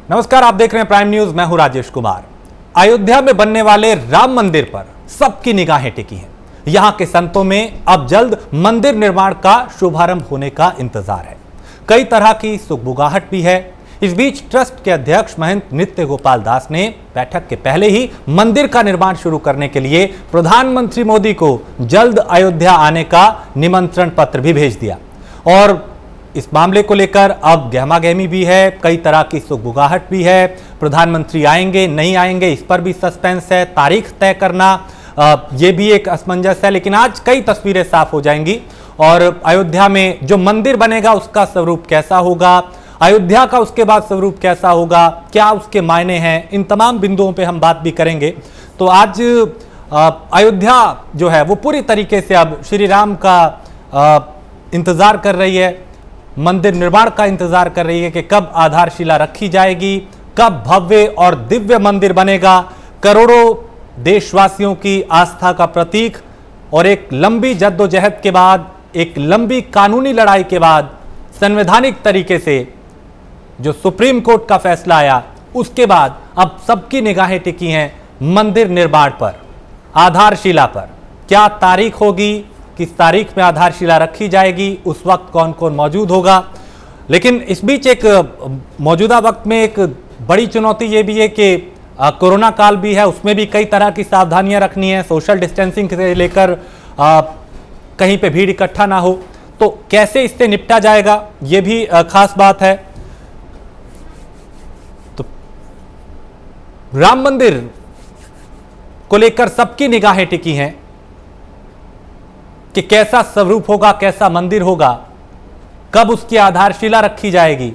नमस्कार, आप देख रहे हैं प्राइम न्यूज। मैं हूं राजेश कुमार। अयोध्या में बनने वाले राम मंदिर पर सबकी निगाहें टिकी हैं। यहां के संतों में अब जल्द मंदिर निर्माण का शुभारंभ होने का इंतजार है। कई तरह की सुगबुगाहट भी है। इस बीच ट्रस्ट के अध्यक्ष महंत नृत्य गोपाल दास ने बैठक के पहले ही मंदिर का निर्माण शुरू करने के लिए प्रधानमंत्री मोदी को जल्द अयोध्या आने का निमंत्रण पत्र भी भेज दिया। और इस मामले को लेकर अब गहमागहमी भी है, कई तरह की सुगबुगाहट भी है। प्रधानमंत्री आएंगे नहीं आएंगे, इस पर भी सस्पेंस है। तारीख तय करना ये भी एक असमंजस है। लेकिन आज कई तस्वीरें साफ हो जाएंगी और अयोध्या में जो मंदिर बनेगा उसका स्वरूप कैसा होगा, अयोध्या का उसके बाद स्वरूप कैसा होगा, क्या उसके मायने हैं, इन तमाम बिंदुओं पे हम बात भी करेंगे। तो आज अयोध्या जो है वो पूरी तरीके से अब श्री राम का इंतजार कर रही है, मंदिर निर्माण का इंतजार कर रही है कि कब आधारशिला रखी जाएगी, कब भव्य और दिव्य मंदिर बनेगा। करोड़ों देशवासियों की आस्था का प्रतीक और एक लंबी जद्दोजहद के बाद, एक लंबी कानूनी लड़ाई के बाद संवैधानिक तरीके से जो सुप्रीम कोर्ट का फैसला आया, उसके बाद अब सबकी निगाहें टिकी हैं मंदिर निर्माण पर, आधारशिला पर। क्या तारीख होगी, किस तारीख में आधारशिला रखी जाएगी, उस वक्त कौन कौन मौजूद होगा। लेकिन इस बीच एक मौजूदा वक्त में एक बड़ी चुनौती ये भी है कि कोरोना काल भी है, उसमें भी कई तरह की सावधानियां रखनी है। सोशल डिस्टेंसिंग से लेकर कहीं पे भीड़ इकट्ठा ना हो, तो कैसे इससे निपटा जाएगा ये भी खास बात है। तो राम मंदिर को लेकर सबकी निगाहें टिकी हैं कि कैसा स्वरूप होगा, कैसा मंदिर होगा, कब उसकी आधारशिला रखी जाएगी।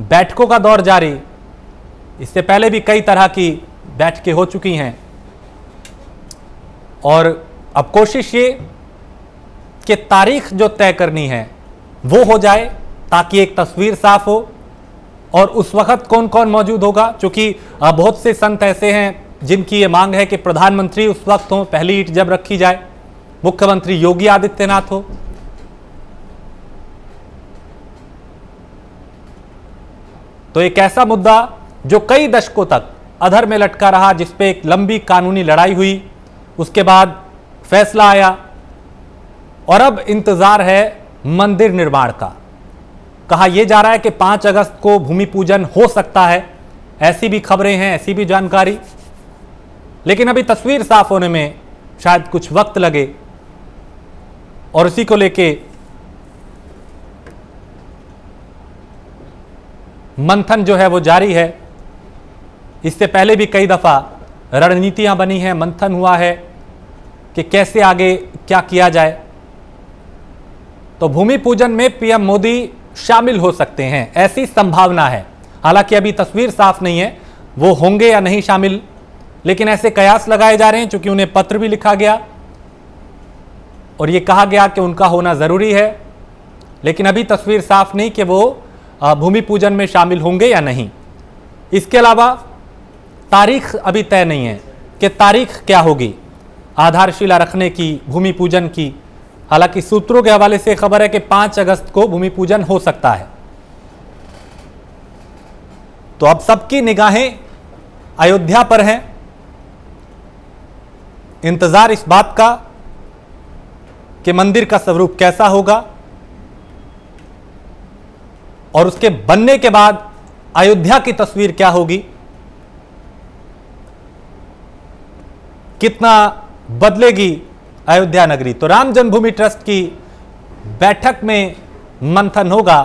बैठकों का दौर जारी, इससे पहले भी कई तरह की बैठकें हो चुकी हैं और अब कोशिश ये कि तारीख जो तय करनी है वो हो जाए ताकि एक तस्वीर साफ हो। और उस वक्त कौन कौन मौजूद होगा, क्योंकि बहुत से संत ऐसे हैं जिनकी ये मांग है कि प्रधानमंत्री उस वक्त हो, पहली ईंट जब रखी जाए, मुख्यमंत्री योगी आदित्यनाथ हो। तो एक ऐसा मुद्दा जो कई दशकों तक अधर में लटका रहा, जिस पे एक लंबी कानूनी लड़ाई हुई, उसके बाद फैसला आया और अब इंतजार है मंदिर निर्माण का। कहा यह जा रहा है कि 5 अगस्त को भूमि पूजन हो सकता है, ऐसी भी खबरें हैं, ऐसी भी जानकारी। लेकिन अभी तस्वीर साफ होने में शायद कुछ वक्त लगे और इसी को लेके मंथन जो है वो जारी है। इससे पहले भी कई दफा रणनीतियां बनी हैं, मंथन हुआ है कि कैसे आगे क्या किया जाए। तो भूमि पूजन में पीएम मोदी शामिल हो सकते हैं, ऐसी संभावना है। हालांकि अभी तस्वीर साफ नहीं है वो होंगे या नहीं शामिल, लेकिन ऐसे कयास लगाए जा रहे हैं क्योंकि उन्हें पत्र भी लिखा गया और यह कहा गया कि उनका होना जरूरी है। लेकिन अभी तस्वीर साफ नहीं कि वो भूमि पूजन में शामिल होंगे या नहीं। इसके अलावा तारीख अभी तय नहीं है कि तारीख क्या होगी आधारशिला रखने की, भूमि पूजन की। हालांकि सूत्रों के हवाले से खबर है कि 5 अगस्त को भूमि पूजन हो सकता है। तो अब सबकी निगाहें अयोध्या पर हैं। इंतजार इस बात का कि मंदिर का स्वरूप कैसा होगा और उसके बनने के बाद अयोध्या की तस्वीर क्या होगी, कितना बदलेगी अयोध्या नगरी। तो राम जन्मभूमि ट्रस्ट की बैठक में मंथन होगा,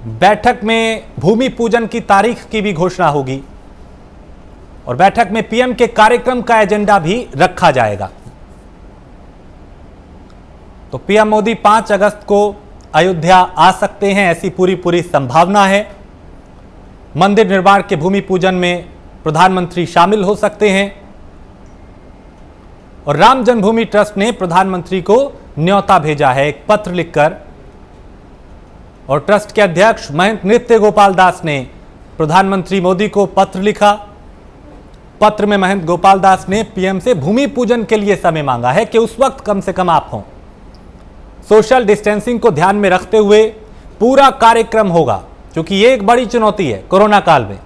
बैठक में भूमि पूजन की तारीख की भी घोषणा होगी और बैठक में पीएम के कार्यक्रम का एजेंडा भी रखा जाएगा। तो पीएम मोदी 5 अगस्त को अयोध्या आ सकते हैं, ऐसी पूरी संभावना है। मंदिर निर्माण के भूमि पूजन में प्रधानमंत्री शामिल हो सकते हैं और राम जन्मभूमि ट्रस्ट ने प्रधानमंत्री को न्योता भेजा है एक पत्र लिखकर। और ट्रस्ट के अध्यक्ष महंत नृत्य गोपाल दास ने प्रधानमंत्री मोदी को पत्र लिखा। पत्र में महंत गोपाल दास ने पीएम से भूमि पूजन के लिए समय मांगा है कि उस वक्त कम से कम आप हों। सोशल डिस्टेंसिंग को ध्यान में रखते हुए पूरा कार्यक्रम होगा, क्योंकि ये एक बड़ी चुनौती है कोरोना काल में।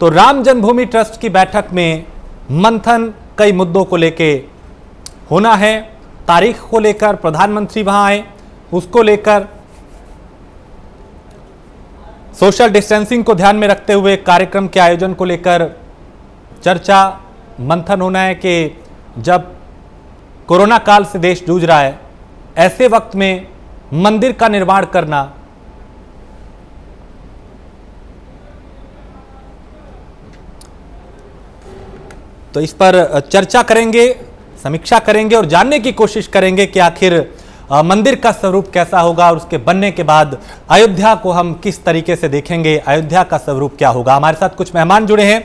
तो राम जन्मभूमि ट्रस्ट की बैठक में मंथन कई मुद्दों को लेके होना है। तारीख को लेकर प्रधानमंत्री वहां आए, उसको लेकर सोशल डिस्टेंसिंग को ध्यान में रखते हुए कार्यक्रम के आयोजन को लेकर चर्चा मंथन होना है कि जब कोरोना काल से देश जूझ रहा है, ऐसे वक्त में मंदिर का निर्माण करना तो इस पर चर्चा करेंगे, समीक्षा करेंगे और जानने की कोशिश करेंगे कि आखिर मंदिर का स्वरूप कैसा होगा और उसके बनने के बाद अयोध्या को हम किस तरीके से देखेंगे, अयोध्या का स्वरूप क्या होगा। हमारे साथ कुछ मेहमान जुड़े हैं।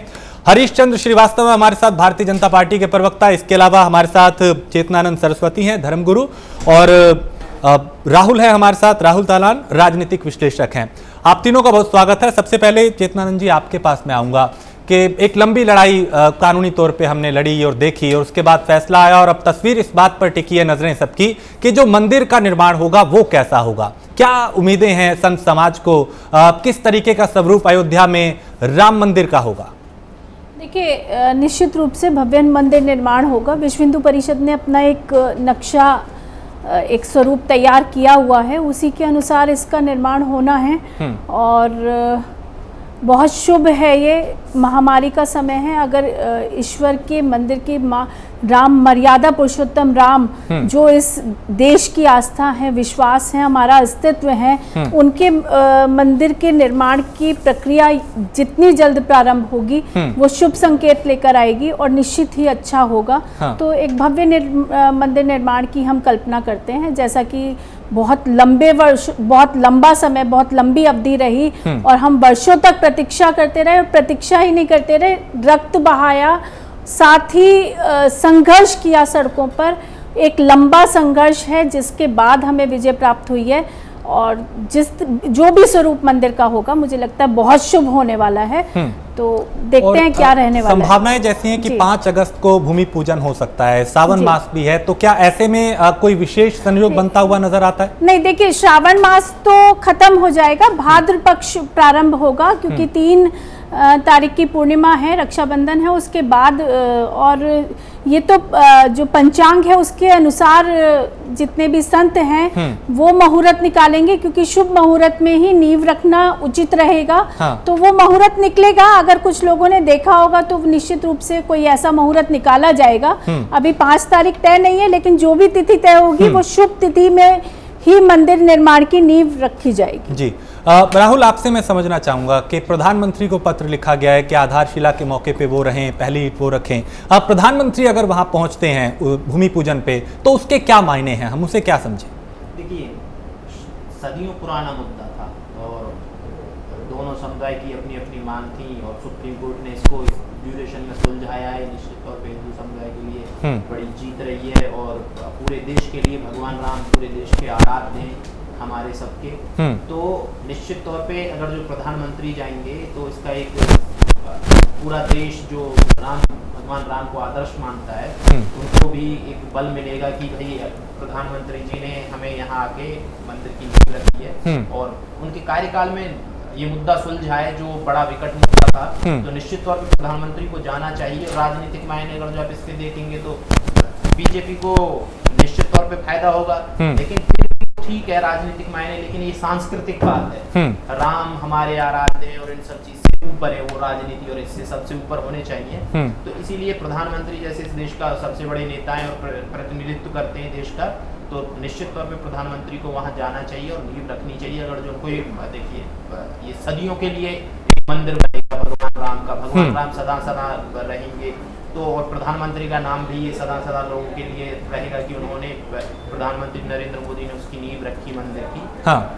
हरीश चंद्र श्रीवास्तव हमारे साथ, भारतीय जनता पार्टी के प्रवक्ता। इसके अलावा हमारे साथ चेतनानंद सरस्वती हैं, धर्मगुरु, और राहुल है हमारे साथ, राहुल तालान, राजनीतिक विश्लेषक हैं। आप तीनों का बहुत स्वागत है। सबसे पहले चेतनानंद जी, आपके पास मैं आऊंगा कि एक लंबी लड़ाई कानूनी तौर पे हमने लड़ी और देखी, और उसके बाद फैसला आया और अब तस्वीर इस बात पर टिकी है नजरें सबकी कि जो मंदिर का निर्माण होगा वो कैसा होगा। क्या उम्मीदें हैं संत समाज को, किस तरीके का स्वरूप अयोध्या में राम मंदिर का होगा? देखिए, निश्चित रूप से भव्य मंदिर निर्माण होगा। विश्व हिंदू परिषद ने अपना एक नक्शा, एक स्वरूप तैयार किया हुआ है, उसी के अनुसार इसका निर्माण होना है। और बहुत शुभ है, ये महामारी का समय है। अगर ईश्वर के मंदिर की राम, मर्यादा पुरुषोत्तम राम, जो इस देश की आस्था है, विश्वास है, हमारा अस्तित्व है, उनके मंदिर के निर्माण की प्रक्रिया जितनी जल्द प्रारंभ होगी वो शुभ संकेत लेकर आएगी और निश्चित ही अच्छा होगा। तो एक भव्य मंदिर निर्माण की हम कल्पना करते हैं, जैसा कि बहुत लंबे वर्ष, बहुत लंबा समय, बहुत लंबी अवधि रही और हम वर्षों तक प्रतीक्षा करते रहे, और प्रतीक्षा ही नहीं करते रहे, रक्त बहाया, साथ ही संघर्ष किया सड़कों पर। एक लंबा संघर्ष है जिसके बाद हमें विजय प्राप्त हुई है, और जो भी स्वरूप मंदिर का होगा मुझे लगता है बहुत शुभ होने वाला है। तो देखते हैं क्या रहने वाला है। संभावनाएं जैसी हैं कि 5 अगस्त को भूमि पूजन हो सकता है, सावन मास भी है, तो क्या ऐसे में कोई विशेष संयोग बनता हुआ नजर आता है? नहीं, देखिए, श्रावण मास तो खत्म हो जाएगा, भाद्र पक्ष प्रारंभ होगा, क्योंकि 3 तारीख की पूर्णिमा है, रक्षाबंधन है, उसके बाद। और ये तो जो पंचांग है उसके अनुसार जितने भी संत हैं वो मुहूर्त निकालेंगे, क्योंकि शुभ मुहूर्त में ही नींव रखना उचित रहेगा। तो वो मुहूर्त निकलेगा। अगर कुछ लोगों ने देखा होगा तो निश्चित रूप से कोई ऐसा मुहूर्त निकाला जाएगा। अभी 5 तारीख तय नहीं है, लेकिन जो भी तिथि तय होगी वो शुभ तिथि में ही मंदिर निर्माण की नींव रखी जाएगी। जी, राहुल, आपसे मैं समझना चाहूंगा कि प्रधानमंत्री को पत्र लिखा गया है कि आधारशिला के मौके पे वो रहें, पहली ईंट वो रखें। अब प्रधानमंत्री अगर वहां पहुंचते हैं भूमि पूजन पे, तो उसके क्या मायने हैं, हम उसे क्या समझें? देखिए, सदियों पुराना मुद्दा था और दोनों समुदाय की अपनी अपनी मांग थी, और सुप्रीम कोर्ट ने इसको इस ड्यूरेशन में सुलझाया है। निश्चित तौर पे हिंदू समुदाय के लिए बड़ी जीत रही है, और पूरे देश के लिए भगवान राम पूरे देश के आराध्य हैं, हमारे सबके। तो निश्चित तौर पे अगर जो प्रधानमंत्री जाएंगे तो इसका एक पूरा देश जो भगवान राम को आदर्श मानता है, उनको भी एक बल मिलेगा कि भाई प्रधानमंत्री जी ने हमें यहाँ आके मंदिर की नींव रखी है, और उनके कार्यकाल में ये मुद्दा सुलझा है जो बड़ा विकट मुद्दा था। तो निश्चित तौर पे प्रधानमंत्री को जाना चाहिए। राजनीतिक मायने अगर जो आप इसके देखेंगे तो बीजेपी को निश्चित तौर पे फायदा होगा, लेकिन ठीक है राजनीतिक मायने, लेकिन ये सांस्कृतिक बात है। राम हमारे आराध्य हैं और इन सब चीज से ऊपर है, वो राजनीति और इससे सबसे ऊपर होने चाहिए। तो इसीलिए प्रधानमंत्री जैसे इस देश का सबसे बड़े नेता हैं और प्रतिनिधित्व करते हैं देश का, तो निश्चित तौर पे प्रधानमंत्री को वहां जाना चाहिए और नींव रखनी चाहिए। अगर जो कोई देखिए, ये सदियों के लिए एक मंदिर बनेगा भगवान राम का, भगवान राम सदा सदा रहेंगे, तो और प्रधानमंत्री का नाम भी ये सदा सदा लोगों के लिए रहेगा कि उन्होंने, प्रधानमंत्री नरेंद्र मोदी ने उसकी नींव रखी मंदिर की।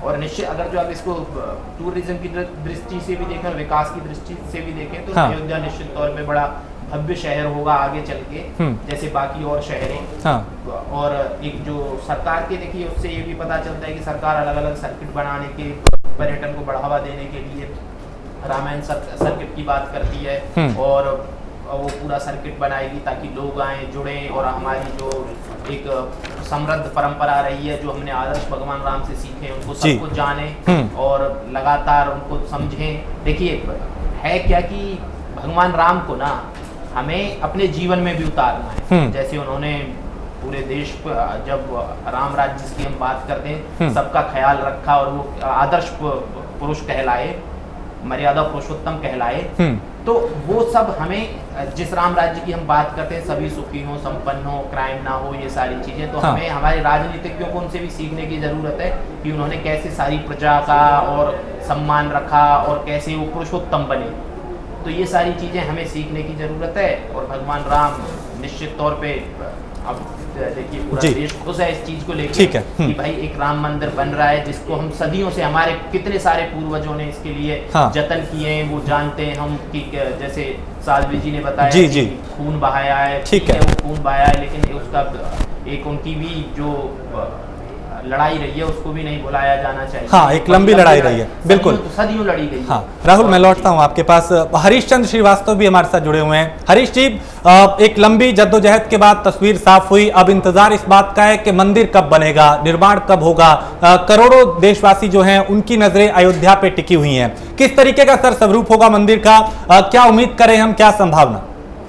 और निश्चित अगर जो आप इसको टूरिज्म की दृष्टि से भी देखें, विकास की दृष्टि से भी देखें, तो अयोध्या निश्चित तौर पे बड़ा भव्य शहर होगा आगे चल के, जैसे बाकी और शहरें। और एक जो सरकार के देखिए, उससे ये भी पता चलता है कि सरकार अलग अलग सर्किट बनाने के, पर्यटन को बढ़ावा देने के लिए रामायण सर्किट की बात करती है, और वो पूरा सर्किट बनाएगी ताकि लोग आएँ, जुड़ें और हमारी जो एक समृद्ध परंपरा रही है, जो हमने आदर्श भगवान राम से सीखे, उनको सबको जानें और लगातार उनको समझें। देखिए है क्या कि भगवान राम को ना हमें अपने जीवन में भी उतारना है। जैसे उन्होंने पूरे देश पर जब राम राज्य की हम बात करते हैं, सबका ख्याल रखा और वो आदर्श पुरुष कहलाए, मर्यादा पुरुषोत्तम कहलाए, तो वो सब हमें जिस राम राज्य की हम बात करते हैं, सभी सुखी हो, संपन्न हो, क्राइम ना हो, ये सारी चीजें, तो हमें हमारे राजनीतिज्ञों को उनसे भी सीखने की जरूरत है कि उन्होंने कैसे सारी प्रजा का और सम्मान रखा और कैसे वो पुरुषोत्तम बने। तो ये सारी चीजें हमें सीखने की जरूरत है और भगवान राम निश्चित तौर पे अब देखिए पूरा देश खुश है इस चीज को लेकर कि भाई एक राम मंदिर बन रहा है, जिसको हम सदियों से हमारे कितने सारे पूर्वजों ने इसके लिए जतन किए हैं, वो जानते हैं हम कि जैसे साध्वी जी ने बताया कि खून बहाया है, ठीक है वो खून बहाया है, लेकिन उसका एक उनकी भी जो लड़ाई रही है उसको भी नहीं भुलाया जाना चाहिए। हाँ, एक लंबी लड़ाई रही है, बिल्कुल सदियों लड़ी गई। हाँ राहुल, मैं लौटता हूँ आपके पास। हरीश चंद्र श्रीवास्तव भी हमारे साथ जुड़े हुए हैं। हरीश जी, एक लंबी जद्दोजहद के बाद तस्वीर साफ हुई, अब इंतजार इस बात का है कि मंदिर कब बनेगा, निर्माण कब होगा। करोड़ों देशवासी जो हैं उनकी नजरें अयोध्या पे टिकी हुई हैं। किस तरीके का सर स्वरूप होगा मंदिर का, क्या उम्मीद करें हम, क्या संभावना?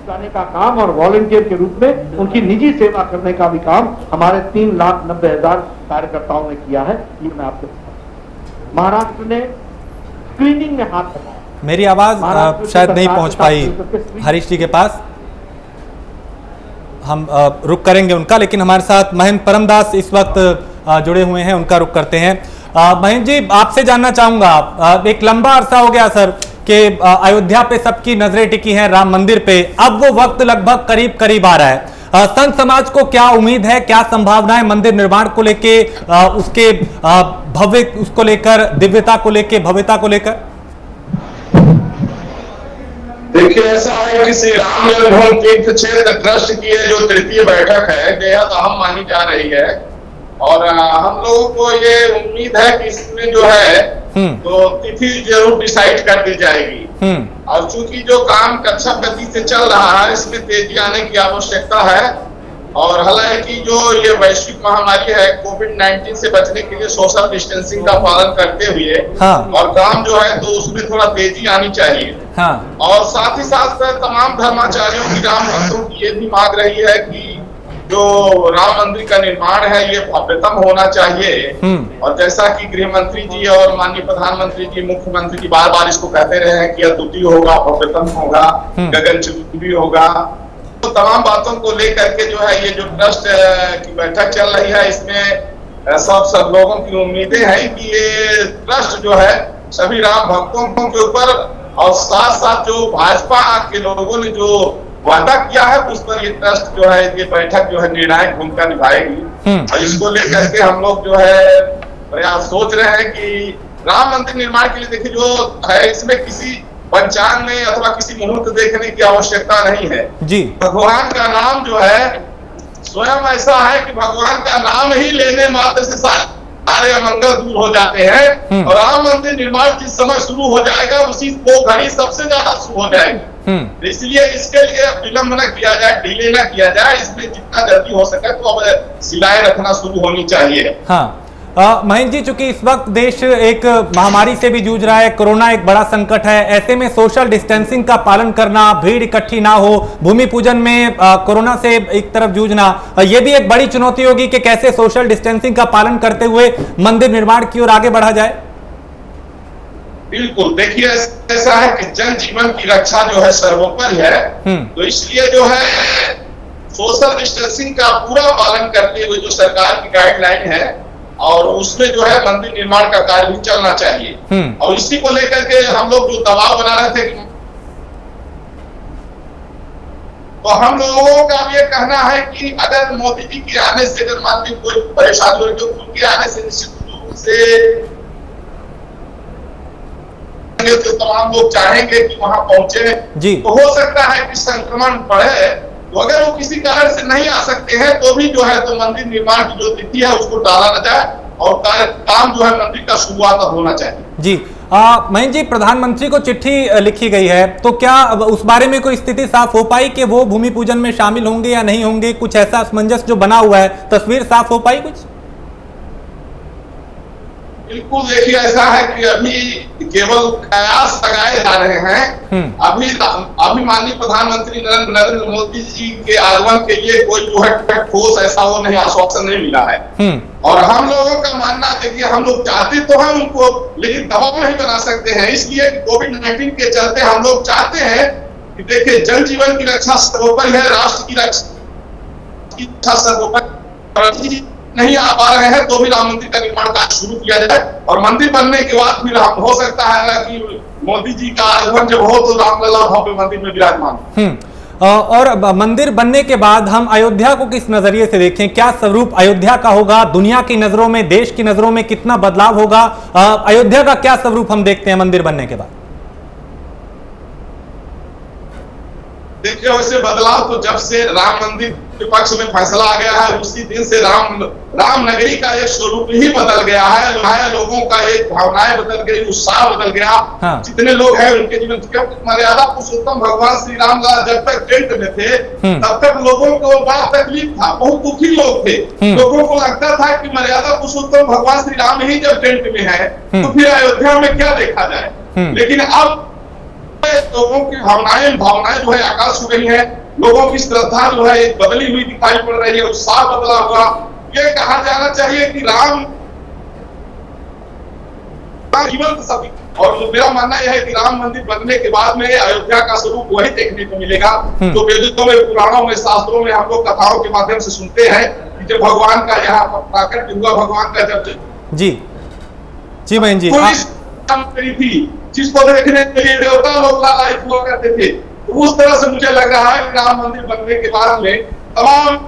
जाने का काम और वॉलंटियर के रूप में उनकी निजी सेवा करने का भी काम हमारे 3,90,000 कार्यकर्ताओं ने किया है। ये मैं आपको महाराष्ट्र ने स्क्रीनिंग में हाथ लगाया। मेरी आवाज शायद नहीं पहुंच पाई हरीश जी के पास, हम रुक करेंगे उनका, लेकिन हमारे साथ महेंद्र परमदास इस वक्त जुड़े हुए हैं, उनका रुक करते हैं। महेंद्र जी, आपसे जानना चाहूंगा, एक लंबा अरसा हो गया सर कि अयोध्या पे सबकी नजरें टिकी हैं, राम मंदिर पे, अब वो वक्त लगभग करीब करीब आ रहा है। संत समाज को क्या उम्मीद है, क्या संभावनाएं मंदिर निर्माण को लेके, उसके भव्य उसको लेकर, दिव्यता को लेके, भव्यता को लेकर? देखिए, ऐसा है कि श्री राम जन्मभूमि तीर्थ क्षेत्र ट्रस्ट की जो तृतीय बैठक है, बेहद अहम मानी जा रही है और हम लोगों को ये उम्मीद है कि इसमें जो है तो तिथि जरूर डिसाइड कर दी जाएगी। और चूंकि जो काम कच्चा गति से चल रहा है, इसमें तेजी आने की आवश्यकता है। और हालांकि जो ये वैश्विक महामारी है, कोविड-19 से बचने के लिए सोशल डिस्टेंसिंग का पालन करते हुए और काम जो है तो उसमें थोड़ा तेजी आनी चाहिए। और साथ ही साथ तमाम धर्माचार्यों की, राम भक्तों की ये भी मांग रही है कि जो राम मंदिर का निर्माण है ये भव्यतम होना चाहिए। और जैसा कि गृह मंत्री जी और माननीय प्रधानमंत्री जी, मुख्यमंत्री जी बार बार इसको कहते रहे हैं कि अद्वितीय होगा, भव्यतम होगा, गगनचुंबी होगा, तो तमाम बातों को लेकर के जो है ये जो ट्रस्ट की बैठक चल रही है, इसमें सब लोगों की उम्मीदें हैं कि ये ट्रस्ट जो है सभी राम भक्तों के ऊपर और साथ साथ जो भाजपा के लोगों ने जो वादा किया है उस पर ये ट्रस्ट जो है, ये बैठक जो है निर्णायक भूमिका निभाएगी। और इसको लेकर के हम लोग जो है प्रयास सोच रहे हैं कि राम मंदिर निर्माण के लिए देखिए जो है, इसमें किसी पंचांग में अथवा किसी मुहूर्त देखने की आवश्यकता नहीं है जी। भगवान का नाम जो है स्वयं ऐसा है कि भगवान का नाम ही लेने मात्र से सारे अमंगल दूर हो जाते हैं। और राम मंदिर निर्माण जिस समय शुरू हो जाएगा उसी वो घड़ी सबसे ज्यादा शुरू हो जाएगी। इसलिए इसके लिए विलंब न किया जाए, डिले न किया जाए, इसमें जितना जल्दी हो सके तो अब सिलाएं रखना शुरू होनी चाहिए। महेंद्र जी, चूंकि इस वक्त देश एक महामारी से भी जूझ रहा है, कोरोना एक बड़ा संकट है, ऐसे में सोशल डिस्टेंसिंग का पालन करना, भीड़ इकट्ठी ना हो, भूमि पूजन में कोरोना से एक तरफ जूझना, ये भी एक बड़ी चुनौती होगी कि कैसे सोशल डिस्टेंसिंग का पालन करते हुए मंदिर निर्माण की ओर आगे बढ़ा जाए। बिल्कुल, देखिए ऐसा है कि जन जीवन की रक्षा जो है सर्वोपरि है, तो इसलिए जो है सोशल डिस्टेंसिंग का पूरा पालन करते हुए जो सरकार की गाइडलाइन है और उसमें जो है मंदिर निर्माण का कार्य भी चलना चाहिए। और इसी को लेकर के हम लोग जो दबाव बना रहे थे, तो हम लोगों का ये कहना है कि अगर मोदी जी के आने से अगर मान ली कोई परेशानी हो, जो उनके आने से निश्चित रूप से तो तमाम लोग चाहेंगे कि वहां पहुंचे जी। तो हो सकता है कि संक्रमण बढ़े, तो अगर वो किसी कारण से नहीं आ सकते हैं तो भी जो है तो मंदिर निर्माण की जो तिथि है उसको टाला न जाए और काम जो है मंदिर का शुरुआत होना चाहिए जी। महेंद्र जी, प्रधानमंत्री को चिट्ठी लिखी गई है, तो क्या अब उस बारे में कोई स्थिति साफ हो पाई कि वो भूमि पूजन में शामिल होंगे या नहीं होंगे? कुछ ऐसा असमंजस जो बना हुआ है, तस्वीर साफ हो पाई कुछ? बिल्कुल, देखिए ऐसा है कि अभी केवल कयास लगाए जा रहे हैं। अभी माननीय प्रधानमंत्री नरेंद्र मोदी जी के आगमन के लिए कोई जो है ठोस ऐसा वो नहीं, आश्वासन नहीं मिला है। और हम लोगों का मानना है कि हम लोग चाहते तो हैं उनको, लेकिन दबाव नहीं बना सकते हैं। इसलिए कोविड-19 के चलते हम लोग चाहते हैं कि देखिए, जन जीवन की रक्षा सर्वोपरि है, राष्ट्र की रक्षा सर्वोपरि। नहीं आ पा रहे हैं तो भी राम मंदिर का निर्माण कार्य शुरू किया जाए, और मंदिर बनने के बाद फिर हो सकता है कि मोदी जी का आगमन जब हो तो रामलला भव्य मंदिर में विराजमान। और मंदिर बनने के बाद हम अयोध्या को किस नजरिए से देखें? क्या स्वरूप अयोध्या का होगा? दुनिया की नजरों में, देश की नजरों में कितना बदलाव होगा? अयोध्या का क्या स्वरूप हम देखते हैं मंदिर बनने के बाद? देखिए, वैसे बदलाव तो जब से राम मंदिर के पक्ष में फैसला आ गया है, उसी दिन से राम नगरी का एक स्वरूप ही बदल गया है। लोगों का एक भावनाएं बदल गई, उत्साह बदल गया। हाँ। जितने लोग हैं उनके जीवन मर्यादा पुरुषोत्तम भगवान श्री राम जब तक टेंट में थे तब तक लोगों को बड़ा तकलीफ था, बहुत दुखी लोग थे। लोगों को लगता था कि मर्यादा पुरुषोत्तम भगवान श्री राम ही जब टेंट में है तो फिर अयोध्या में क्या देखा जाए। लेकिन अब लोगों की भावनाएं जो है आकाश छू गई है। लोगों की श्रद्धा जो है एक बदली हुई दिखाई पड़ रही है, उत्साह बदला हुआ। ये कहा जाना चाहिए कि राम जीवंत सभी, और मेरा मानना यह है कि राम मंदिर बनने के बाद में अयोध्या का स्वरूप वही देखने को मिलेगा जो वेदों में, पुराणों में, शास्त्रों में हम लोग कथाओं के माध्यम से सुनते हैं कि जब भगवान का यहाँ प्राकट्य हुआ, भगवान का जब जी महेंद्र जी थी जिसको देखने के लिए देवता लोग लालायित हुआ करते थे, उस तरह से मुझे लग रहा है कि राम मंदिर बनने के बाद में तमाम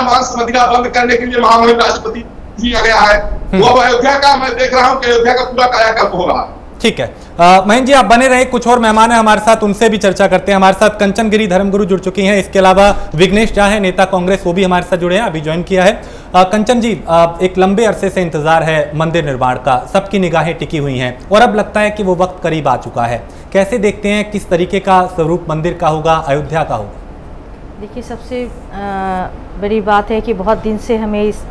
मांस मदिरा बंद करने के लिए महामहिम राष्ट्रपति जी आ गया है। वो अब अयोध्या का मैं देख रहा हूँ कि अयोध्या का पूरा कायाकल्प हो रहा है। ठीक है, महेंद्र जी आप बने रहे, कुछ और मेहमान है हमारे साथ, उनसे भी चर्चा करते हैं। हमारे साथ कंचन गिरी धर्मगुरु जुड़ चुकी हैं, इसके अलावा विघ्नेश झा है, नेता कांग्रेस, वो भी हमारे साथ जुड़े हैं, अभी ज्वाइन किया है। कंचन जी, एक लंबे अरसे से इंतजार है मंदिर निर्माण का, सबकी निगाहें टिकी हुई हैं और अब लगता है कि वो वक्त करीब आ चुका है। कैसे देखते हैं, किस तरीके का स्वरूप मंदिर का होगा, अयोध्या का होगा? देखिए, सबसे बड़ी बात है कि बहुत दिन से हमें इस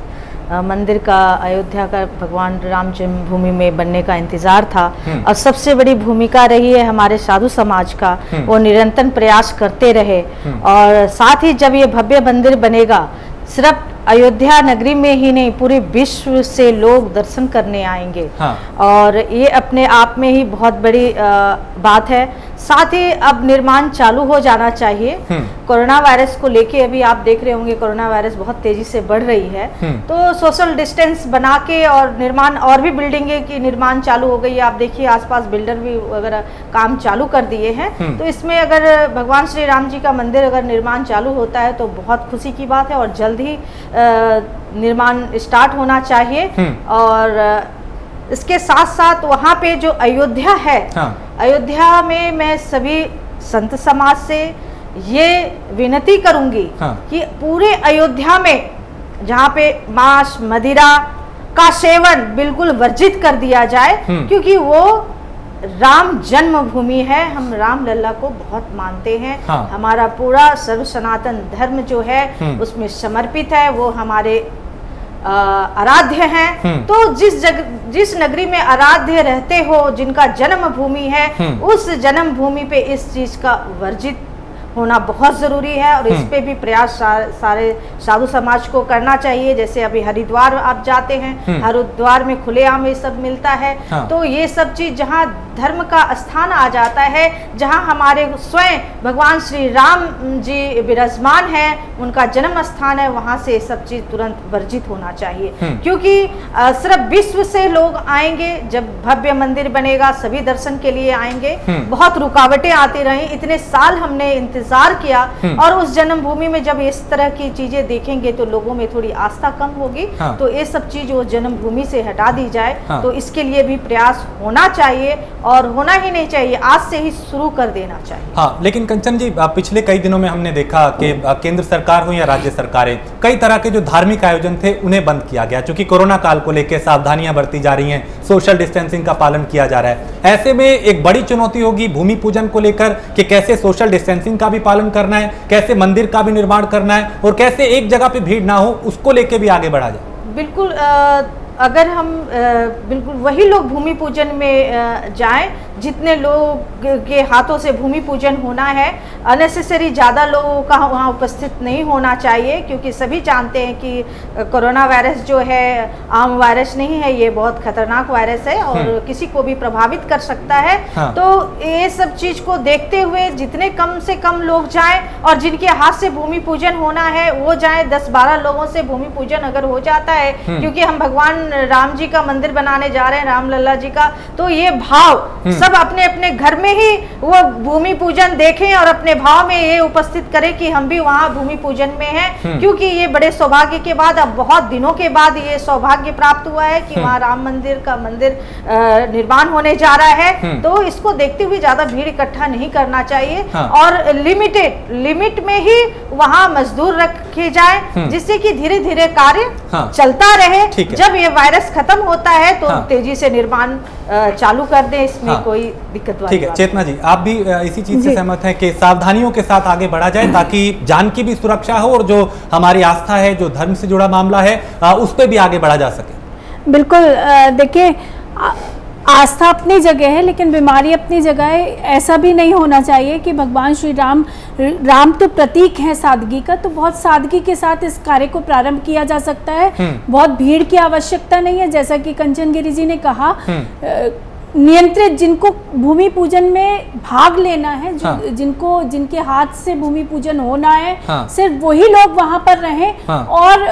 मंदिर का, अयोध्या का भगवान राम जन्मभूमि में बनने का इंतजार था, और सबसे बड़ी भूमिका रही है हमारे साधु समाज का। वो निरंतर प्रयास करते रहे, और साथ ही जब ये भव्य मंदिर बनेगा, सिर्फ अयोध्या नगरी में ही नहीं, पूरे विश्व से लोग दर्शन करने आएंगे। हाँ। और ये अपने आप में ही बहुत बड़ी बात है। साथ ही अब निर्माण चालू हो जाना चाहिए। कोरोना वायरस को लेके अभी आप देख रहे होंगे, कोरोना वायरस बहुत तेजी से बढ़ रही है, तो सोशल डिस्टेंस बना के और निर्माण, और भी बिल्डिंगे की निर्माण चालू हो गई है। आप देखिए आसपास बिल्डर भी वगैरह काम चालू कर दिए हैं। तो इसमें अगर भगवान श्री राम जी का मंदिर अगर निर्माण चालू होता है तो बहुत खुशी की बात है, और जल्द ही निर्माण स्टार्ट होना चाहिए। और इसके साथ साथ वहाँ पे जो अयोध्या है, हाँ। अयोध्या में मैं सभी संत समाज से ये विनती करूंगी, हाँ। कि पूरे अयोध्या में जहाँ पे मांस मदिरा का सेवन बिल्कुल वर्जित कर दिया जाए, क्योंकि वो राम जन्मभूमि है। हम राम लल्ला को बहुत मानते हैं। हाँ। हमारा पूरा सर्व सनातन धर्म जो है उसमें समर्पित है, वो हमारे आराध्य हैं। तो जिस नगरी में आराध्य रहते हो, जिनका जन्म भूमि है, उस जन्म भूमि पे इस चीज का वर्जित होना बहुत जरूरी है, और इस पे भी प्रयास सारे साधु समाज को करना चाहिए। जैसे अभी हरिद्वार आप जाते हैं, हरिद्वार में खुलेआम ये सब मिलता है। हाँ। तो ये सब चीज जहाँ धर्म का स्थान आ जाता है, जहाँ हमारे स्वयं भगवान श्री राम जी विराजमान हैं, उनका जन्म स्थान है, वहाँ से सब चीज तुरंत वर्जित होना चाहिए। क्योंकि सिर्फ विश्व से लोग आएंगे, जब भव्य मंदिर बनेगा सभी दर्शन के लिए आएंगे। बहुत रुकावटें आती रही, इतने साल हमने इंतजार किया, और उस जन्मभूमि में जब इस तरह की चीजें देखेंगे तो लोगों में थोड़ी आस्था कम होगी। हाँ। तो ये सब चीज वो जन्मभूमि से हटा दी जाए। हाँ। तो इसके लिए भी प्रयास होना चाहिए। और होना ही नहीं चाहिए, आज से ही शुरू कर देना चाहिए। हाँ, लेकिन कंचन जी, पिछले कई दिनों में हमने देखा कि केंद्र सरकार हो या राज्य सरकारें, कई तरह के जो धार्मिक आयोजन थे उन्हें बंद किया गया, क्योंकि कोरोना काल को लेकर सावधानियां बरती जा रही हैं, सोशल डिस्टेंसिंग का पालन किया जा रहा है। ऐसे में एक बड़ी चुनौती होगी भूमि पूजन को लेकर कि कैसे सोशल डिस्टेंसिंग का भी पालन करना है, कैसे मंदिर का भी निर्माण करना है और कैसे एक जगह पे भीड़ ना हो, उसको लेकर भी आगे बढ़ा जाए। बिल्कुल, अगर हम बिल्कुल वही लोग भूमि पूजन में जाएं जितने लोग के हाथों से भूमि पूजन होना है, अननेसेसरी ज़्यादा लोगों का वहाँ उपस्थित नहीं होना चाहिए, क्योंकि सभी जानते हैं कि कोरोना वायरस जो है आम वायरस नहीं है, ये बहुत खतरनाक वायरस है और किसी को भी प्रभावित कर सकता है। हाँ। तो ये सब चीज़ को देखते हुए जितने कम से कम लोग जाएं और जिनके हाथ से भूमि पूजन होना है वो जाएं। 10-12 लोगों से भूमि पूजन अगर हो जाता है, क्योंकि हम भगवान राम जी का मंदिर बनाने जा रहे हैं, राम लल्ला जी का, तो ये भाव सब अपने अपने घर में ही वो भूमि पूजन देखें और अपने भाव में ये उपस्थित करें कि हम भी वहाँ भूमि पूजन में हैं, क्योंकि ये बड़े सौभाग्य के बाद, अब बहुत दिनों के बाद ये सौभाग्य प्राप्त हुआ है कि वहाँ राम मंदिर का मंदिर निर्माण होने जा रहा है। तो इसको देखते हुए ज्यादा भीड़ इकट्ठा नहीं करना चाहिए और लिमिट में ही वहाँ मजदूर रखे जाए, जिससे कि धीरे धीरे कार्य चलता रहे। जब ये वायरस खत्म होता है तो तेजी से निर्माण चालू कर दें, इसमें कोई दिक्कत वाली ठीक है। चेतना जी, आप भी इसी चीज से सहमत हैं कि सावधानियों के साथ आगे बढ़ा जाए ताकि जान की भी सुरक्षा हो और जो हमारी आस्था है, जो धर्म से जुड़ा मामला है, उस पर भी आगे बढ़ा जा सके? बिल्कुल, देखिए आस्था अपनी जगह है लेकिन बीमारी अपनी जगह है। ऐसा भी नहीं होना चाहिए कि भगवान श्री राम तो प्रतीक है सादगी का, तो बहुत सादगी के साथ इस कार्य को प्रारंभ किया जा सकता है। बहुत भीड़ की आवश्यकता नहीं है, जैसा कि कंचन गिरी जी ने कहा। नियंत्रित, जिनको भूमि पूजन में भाग लेना है, जिनके हाथ से भूमि पूजन होना है, सिर्फ वही लोग वहां पर रहें। और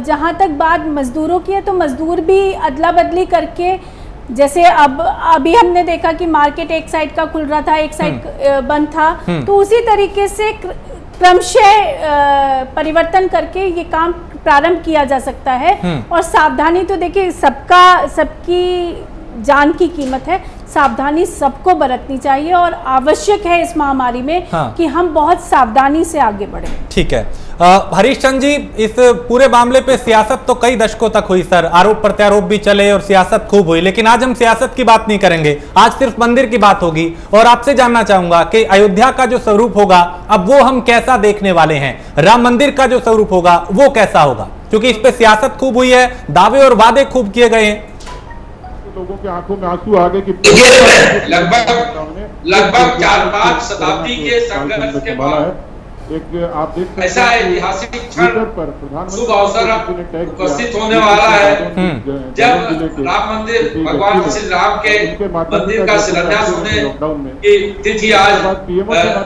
जहां तक बात मजदूरों की है, तो मजदूर भी अदला बदली करके, जैसे अभी हमने देखा कि मार्केट एक साइड का खुल रहा था, एक साइड बंद था, तो उसी तरीके से क्रमशः परिवर्तन करके ये काम प्रारंभ किया जा सकता है। और सावधानी तो देखिए सबकी जान की कीमत है, सावधानी सबको बरतनी चाहिए और आवश्यक है इस महामारी में कि हम बहुत सावधानी से आगे बढ़ें। ठीक है। हरीश चंद जी, इस पूरे मामले पे सियासत तो कई दशकों तक हुई सर, आरोप प्रत्यारोप भी चले और सियासत खूब हुई, लेकिन आज हम सियासत की बात नहीं करेंगे, आज सिर्फ मंदिर की बात होगी। और आपसे जानना चाहूंगा कि अयोध्या का जो स्वरूप होगा अब वो हम कैसा देखने वाले हैं, राम मंदिर का जो स्वरूप होगा वो कैसा होगा, क्योंकि इस पे सियासत खूब हुई है, दावे और वादे खूब किए गए हैं। लोगों के आंखों में आंसू आ गए कि लगभग 4-5 शताब्दी के संघर्ष के बाद एक आप देख सकते ऐसा ऐतिहासिक क्षण शुभ अवसर उपस्थित होने वाला है जब राम मंदिर, भगवान श्री राम के मंदिर का शिलान्यास होने की तिथि आज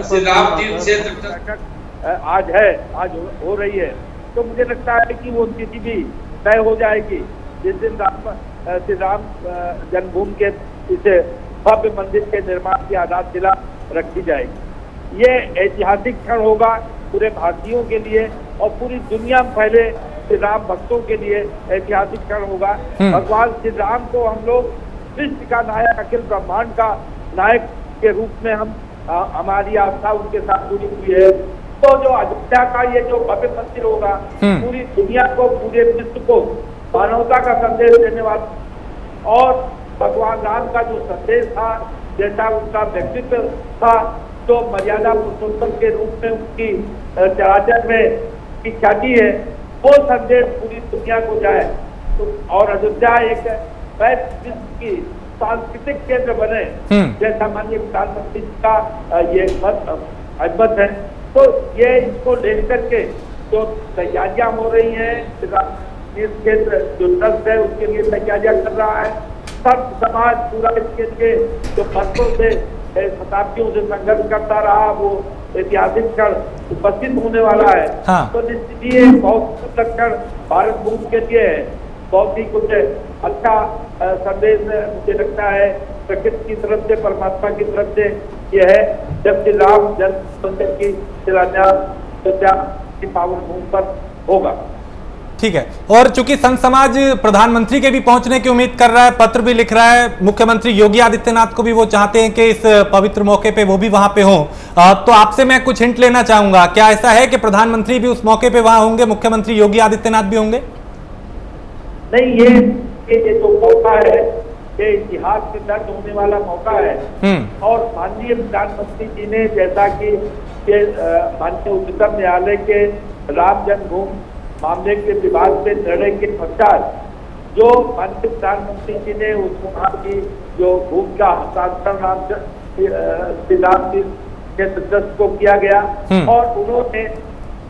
श्री राम तीर्थ क्षेत्र आज है, आज हो रही है। तो मुझे लगता है कि वो तिथि भी तय हो जाएगी जिस दिन श्री राम जन्मभूमि के इस भव्य मंदिर के निर्माण की आधारशिला रखी जाएगी। ये ऐतिहासिक क्षण होगा पूरे भारतीयों के लिए और पूरी दुनिया में फैले श्री राम भक्तों के लिए ऐतिहासिक क्षण होगा। भगवान श्री राम को हम लोग सृष्टि का नायक, अखिल ब्रह्मांड का नायक के रूप में हमारी आस्था उनके साथ जुड़ी हुई है। तो जो अयोध्या का ये जो भव्य मंदिर होगा पूरी दुनिया को, पूरे विश्व को मानवता का संदेश देने वाला और भगवान राम का जो संदेश था, जैसा उनका व्यक्तित्व था, जो मर्यादा पुरुषोत्तम के रूप में उनकी चराचर में की ख्याति है, वो संदेश पूरी दुनिया को जाए। तो और अयोध्या एक विश्व की सांस्कृतिक केंद्र बने, जैसा माननीय प्रधानमंत्री का ये मत है। तो ये इसको लेकर के जो तैयारियां हो रही हैं, इस क्षेत्र जो ट्रस्ट है उसके लिए तैयारियां कर रहा है। सब समाज पूरा इसके लिए जो वर्षों से शताब्दियों से संघर्ष करता रहा, वो ऐतिहासिक क्षण उपस्थित होने वाला है। तो निश्चित ही एक बहुत लक्षण भारत भूमि के लिए है, बहुत ही कुछ अच्छा संदेश मुझे लगता है प्रकृति की तरफ से, परमात्मा की तरफ से ये है, जब श्री राम जन्म मंदिर की शिलान्यास की पावन भूमि पर होगा। ठीक है। और चूंकि संत समाज प्रधानमंत्री के भी पहुंचने की उम्मीद कर रहा है, पत्र भी लिख रहा है, मुख्यमंत्री योगी आदित्यनाथ को भी वो चाहते हैं कि इस पवित्र मौके पे वो भी वहां पे हों, तो आपसे मैं कुछ हिंट लेना चाहूंगा, क्या ऐसा है कि प्रधानमंत्री भी उस मौके पे वहां होंगे, मुख्यमंत्री योगी आदित्यनाथ भी होंगे? नहीं, ये जो मौका है ये इतिहास में दर्ज होने वाला मौका है। और माननीय प्रधानमंत्री जी ने, जैसा कि माननीय उच्चतम न्यायालय के राम जन्मभूमि मामले के विवाद पे निर्णय के पश्चात जो माननीय प्रधानमंत्री जी ने उस वहाँ की जो भूमि का हस्तांतरण श्री राम क्षेत्र ट्रस्ट को किया गया और उन्होंने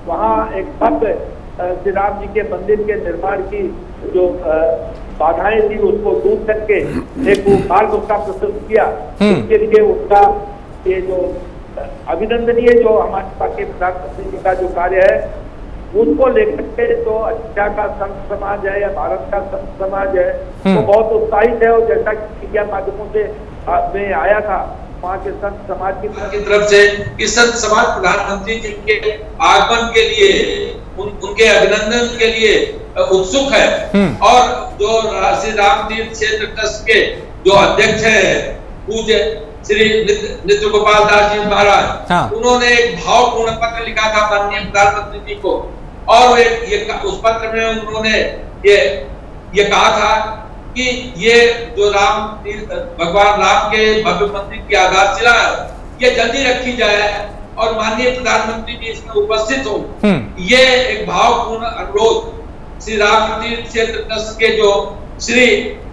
वहाँ एक भव्य श्री राम जी के मंदिर के निर्माण की जो बाधाएं थी उसको दूर करके एक मार्ग उसका प्रस्तुत किया। इसके लिए उनका ये जो अभिनंदनीय जो हमारे पास के प्रधानमंत्री जी का जो कार्य है उसको लेकर के जो अयोध्या का संत समाज है या भारत का संत समाज है वो बहुत उत्साहित है। और जैसा कि मीडिया माध्यमों से में आया था वहाँ के संत समाज की तरफ से कि संत समाज प्रधानमंत्री जी के आगमन के लिए उनके अभिनंदन के लिए उत्सुक है। और जो श्री राम तीर्थ क्षेत्र ट्रस्ट के जो अध्यक्ष हैं पूज्य श्री नित्य गोपाल दास जी महाराज, उन्होंने एक भावपूर्ण पत्र लिखा था माननीय प्रधानमंत्री जी को और उस पत्र में उन्होंने ये कहा था कि ये जो भगवान राम के भव्य मंदिर की आधारशिला है ये जल्दी रखी जाए और माननीय प्रधानमंत्री जी इसमें उपस्थित हो। ये एक भावपूर्ण अनुरोध श्री राम तीर्थ क्षेत्र ट्रस्ट के जो श्री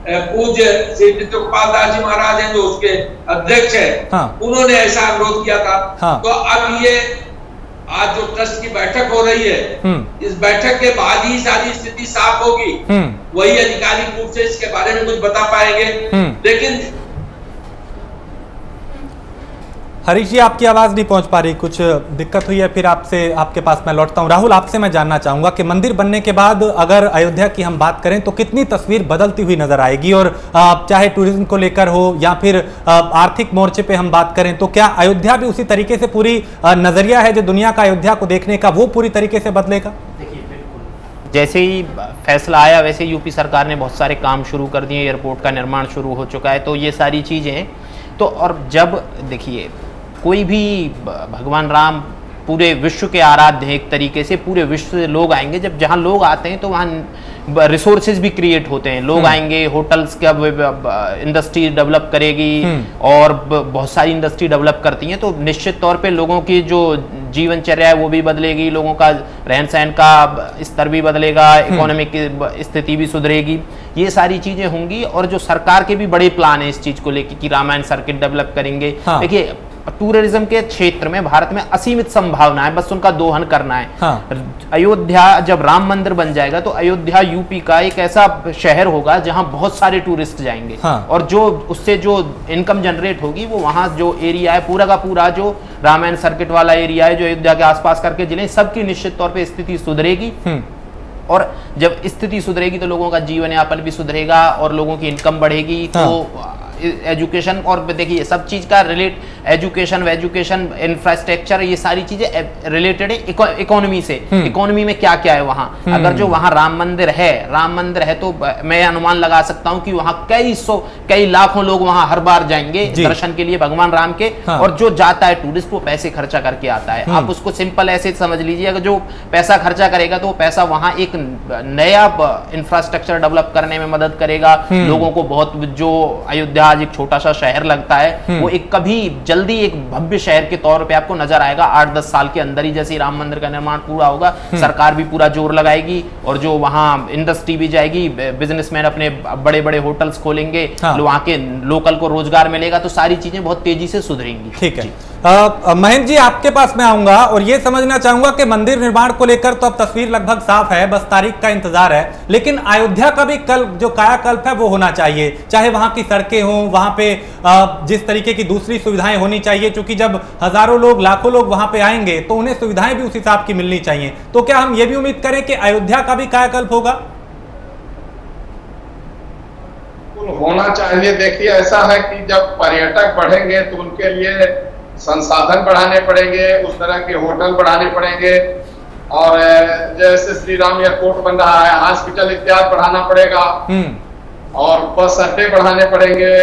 पूज्य श्री नित्य गोपाल दास जी महाराज हैं जो उसके अध्यक्ष हैं, उन्होंने ऐसा अनुरोध किया था। तो अब ये आज जो ट्रस्ट की बैठक हो रही है इस बैठक के बाद ही सारी स्थिति साफ होगी, वही आधिकारिक रूप से इसके बारे में कुछ बता पाएंगे। लेकिन हरीश जी आपकी आवाज नहीं पहुंच पा रही, कुछ दिक्कत हुई है, फिर आपके पास मैं लौटता हूं। राहुल आपसे मैं जानना चाहूंगा कि मंदिर बनने के बाद अगर अयोध्या की हम बात करें तो कितनी तस्वीर बदलती हुई नजर आएगी, और चाहे टूरिज्म को लेकर हो या फिर आर्थिक मोर्चे पे हम बात करें तो क्या अयोध्या भी उसी तरीके से पूरी नजरिया है जो दुनिया का अयोध्या को देखने का वो पूरी तरीके से बदलेगा? देखिए बिल्कुल जैसे ही फैसला आया वैसे यूपी सरकार ने बहुत सारे काम शुरू कर दिए, एयरपोर्ट का निर्माण शुरू हो चुका है, तो ये सारी चीज़ें तो और जब देखिए कोई भी भगवान राम पूरे विश्व के आराध्य हैं, एक तरीके से पूरे विश्व से लोग आएंगे, जब जहाँ लोग आते हैं तो वहाँ रिसोर्सेज भी क्रिएट होते हैं, लोग आएंगे, होटल्स का इंडस्ट्री डेवलप करेगी और बहुत सारी इंडस्ट्री डेवलप करती हैं, तो निश्चित तौर पे लोगों की जो जीवनचर्या है वो भी बदलेगी, लोगों का रहन सहन का स्तर भी बदलेगा, इकोनॉमिक स्थिति भी सुधरेगी, ये सारी चीजें होंगी। और जो सरकार के भी बड़े प्लान है इस चीज को लेकर कि रामायण सर्किट डेवलप करेंगे। देखिए टूरिज्म के क्षेत्र में भारत में असीमित संभावना है, बस उनका दोहन करना है। अयोध्या जब राम मंदिर बन जाएगा तो अयोध्या यूपी का एक ऐसा शहर होगा जहां बहुत सारे टूरिस्ट जाएंगे और जो उससे जो इनकम जनरेट होगी वो वहां जो एरिया है पूरा का पूरा जो रामायण सर्किट वाला एरिया है जो अयोध्या के आसपास करके जिले सबकी निश्चित तौर पर स्थिति सुधरेगी। और जब स्थिति सुधरेगी तो लोगों का जीवन यापन भी सुधरेगा और लोगों की इनकम बढ़ेगी। तो एजुकेशन और देखिए सब चीज का एजुकेशन इंफ्रास्ट्रक्चर ये सारी चीजें रिलेटेड है इकोनॉमी से। इकोनॉमी में क्या क्या है वहां, अगर जो वहां राम मंदिर है तो मैं अनुमान लगा सकता हूं कि वहां कई लाखों लोग वहां हर बार जाएंगे दर्शन के लिए भगवान राम के। और जो जाता है टूरिस्ट वो पैसे खर्चा करके आता है। आप उसको सिंपल ऐसे समझ लीजिए, अगर जो पैसा खर्चा करेगा तो वो पैसा वहां एक नया इंफ्रास्ट्रक्चर डेवलप करने में मदद करेगा। लोगों को बहुत जो अयोध्या आज एक छोटा सा शहर लगता है वो एक कभी जल्दी एक भव्य शहर के तौर पे आपको नजर आएगा। 8-10 साल के अंदर ही जैसे राम मंदिर का निर्माण पूरा होगा सरकार भी पूरा जोर लगाएगी और जो वहां इंडस्ट्री भी जाएगी, बिजनेसमैन अपने बड़े बड़े होटल्स खोलेंगे, वहां के लोकल को रोजगार मिलेगा, तो सारी चीजें बहुत तेजी से सुधरेंगी। ठीक है महेंद्र जी आपके पास मैं आऊंगा और ये समझना चाहूंगा कि मंदिर निर्माण को लेकर तो अब तस्वीर लगभग साफ है, बस तारीख का इंतजार है, लेकिन अयोध्या का भी कल जो कायाकल्प है वो होना चाहिए, चाहे वहां की सड़कें हों, वहां पे जिस तरीके की दूसरी सुविधाएं होनी चाहिए, क्योंकि जब हजारों लोग लाखों लोग वहां पे आएंगे तो उन्हें सुविधाएं भी उस हिसाब की मिलनी चाहिए। तो क्या हम ये भी उम्मीद करें कि अयोध्या का भी कायाकल्प होगा? होना चाहिए। देखिए ऐसा है कि जब पर्यटक बढ़ेंगे तो उनके लिए संसाधन बढ़ाने पड़ेंगे, उस तरह के होटल बढ़ाने पड़ेंगे और जैसे श्री राम एयरपोर्ट बन रहा है, हॉस्पिटल इत्यादि बढ़ाना पड़ेगा और बस अड्डे बढ़ाने पड़ेंगे।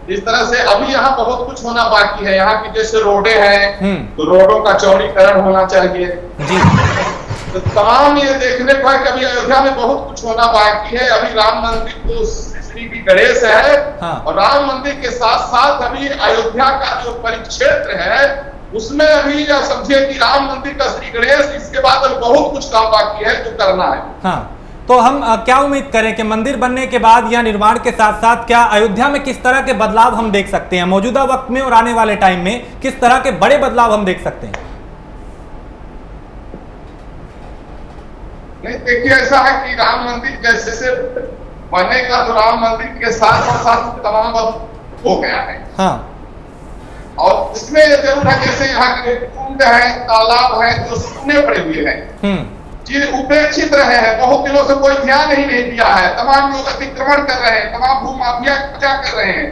इस तरह से अभी यहाँ बहुत कुछ होना बाकी है। यहाँ की जैसे रोडे हैं तो रोडों का चौड़ीकरण होना चाहिए जी। तो तमाम ये देखने को है कि अभी अयोध्या में बहुत कुछ होना बाकी है। अभी राम मंदिर तो श्री की गणेश है और राम मंदिर के साथ साथ अभी अयोध्या का जो परिक्षेत्र है उसमें अभी समझिए कि राम मंदिर का श्री गणेश, इसके बाद अभी बहुत कुछ काम बाकी है जो करना है। हाँ, तो हम क्या उम्मीद करें कि मंदिर बनने के बाद या निर्माण के साथ साथ क्या अयोध्या में किस तरह के बदलाव हम देख सकते हैं मौजूदा वक्त में और आने वाले टाइम में किस तरह के बड़े बदलाव हम देख सकते हैं? नहीं, देखिए ऐसा है कि राम मंदिर जैसे बनेगा तो राम मंदिर के साथ तमाम हो गया है। हाँ, और इसमें जरूर है जैसे यहाँ के कुंड है, तालाब है जो सूने पड़े हुए हैं, ये उपेक्षित रहे हैं, बहुत दिनों से कोई ध्यान ही नहीं दिया है। तमाम लोग अतिक्रमण कर रहे हैं, तमाम भूमाफिया क्या कर रहे हैं।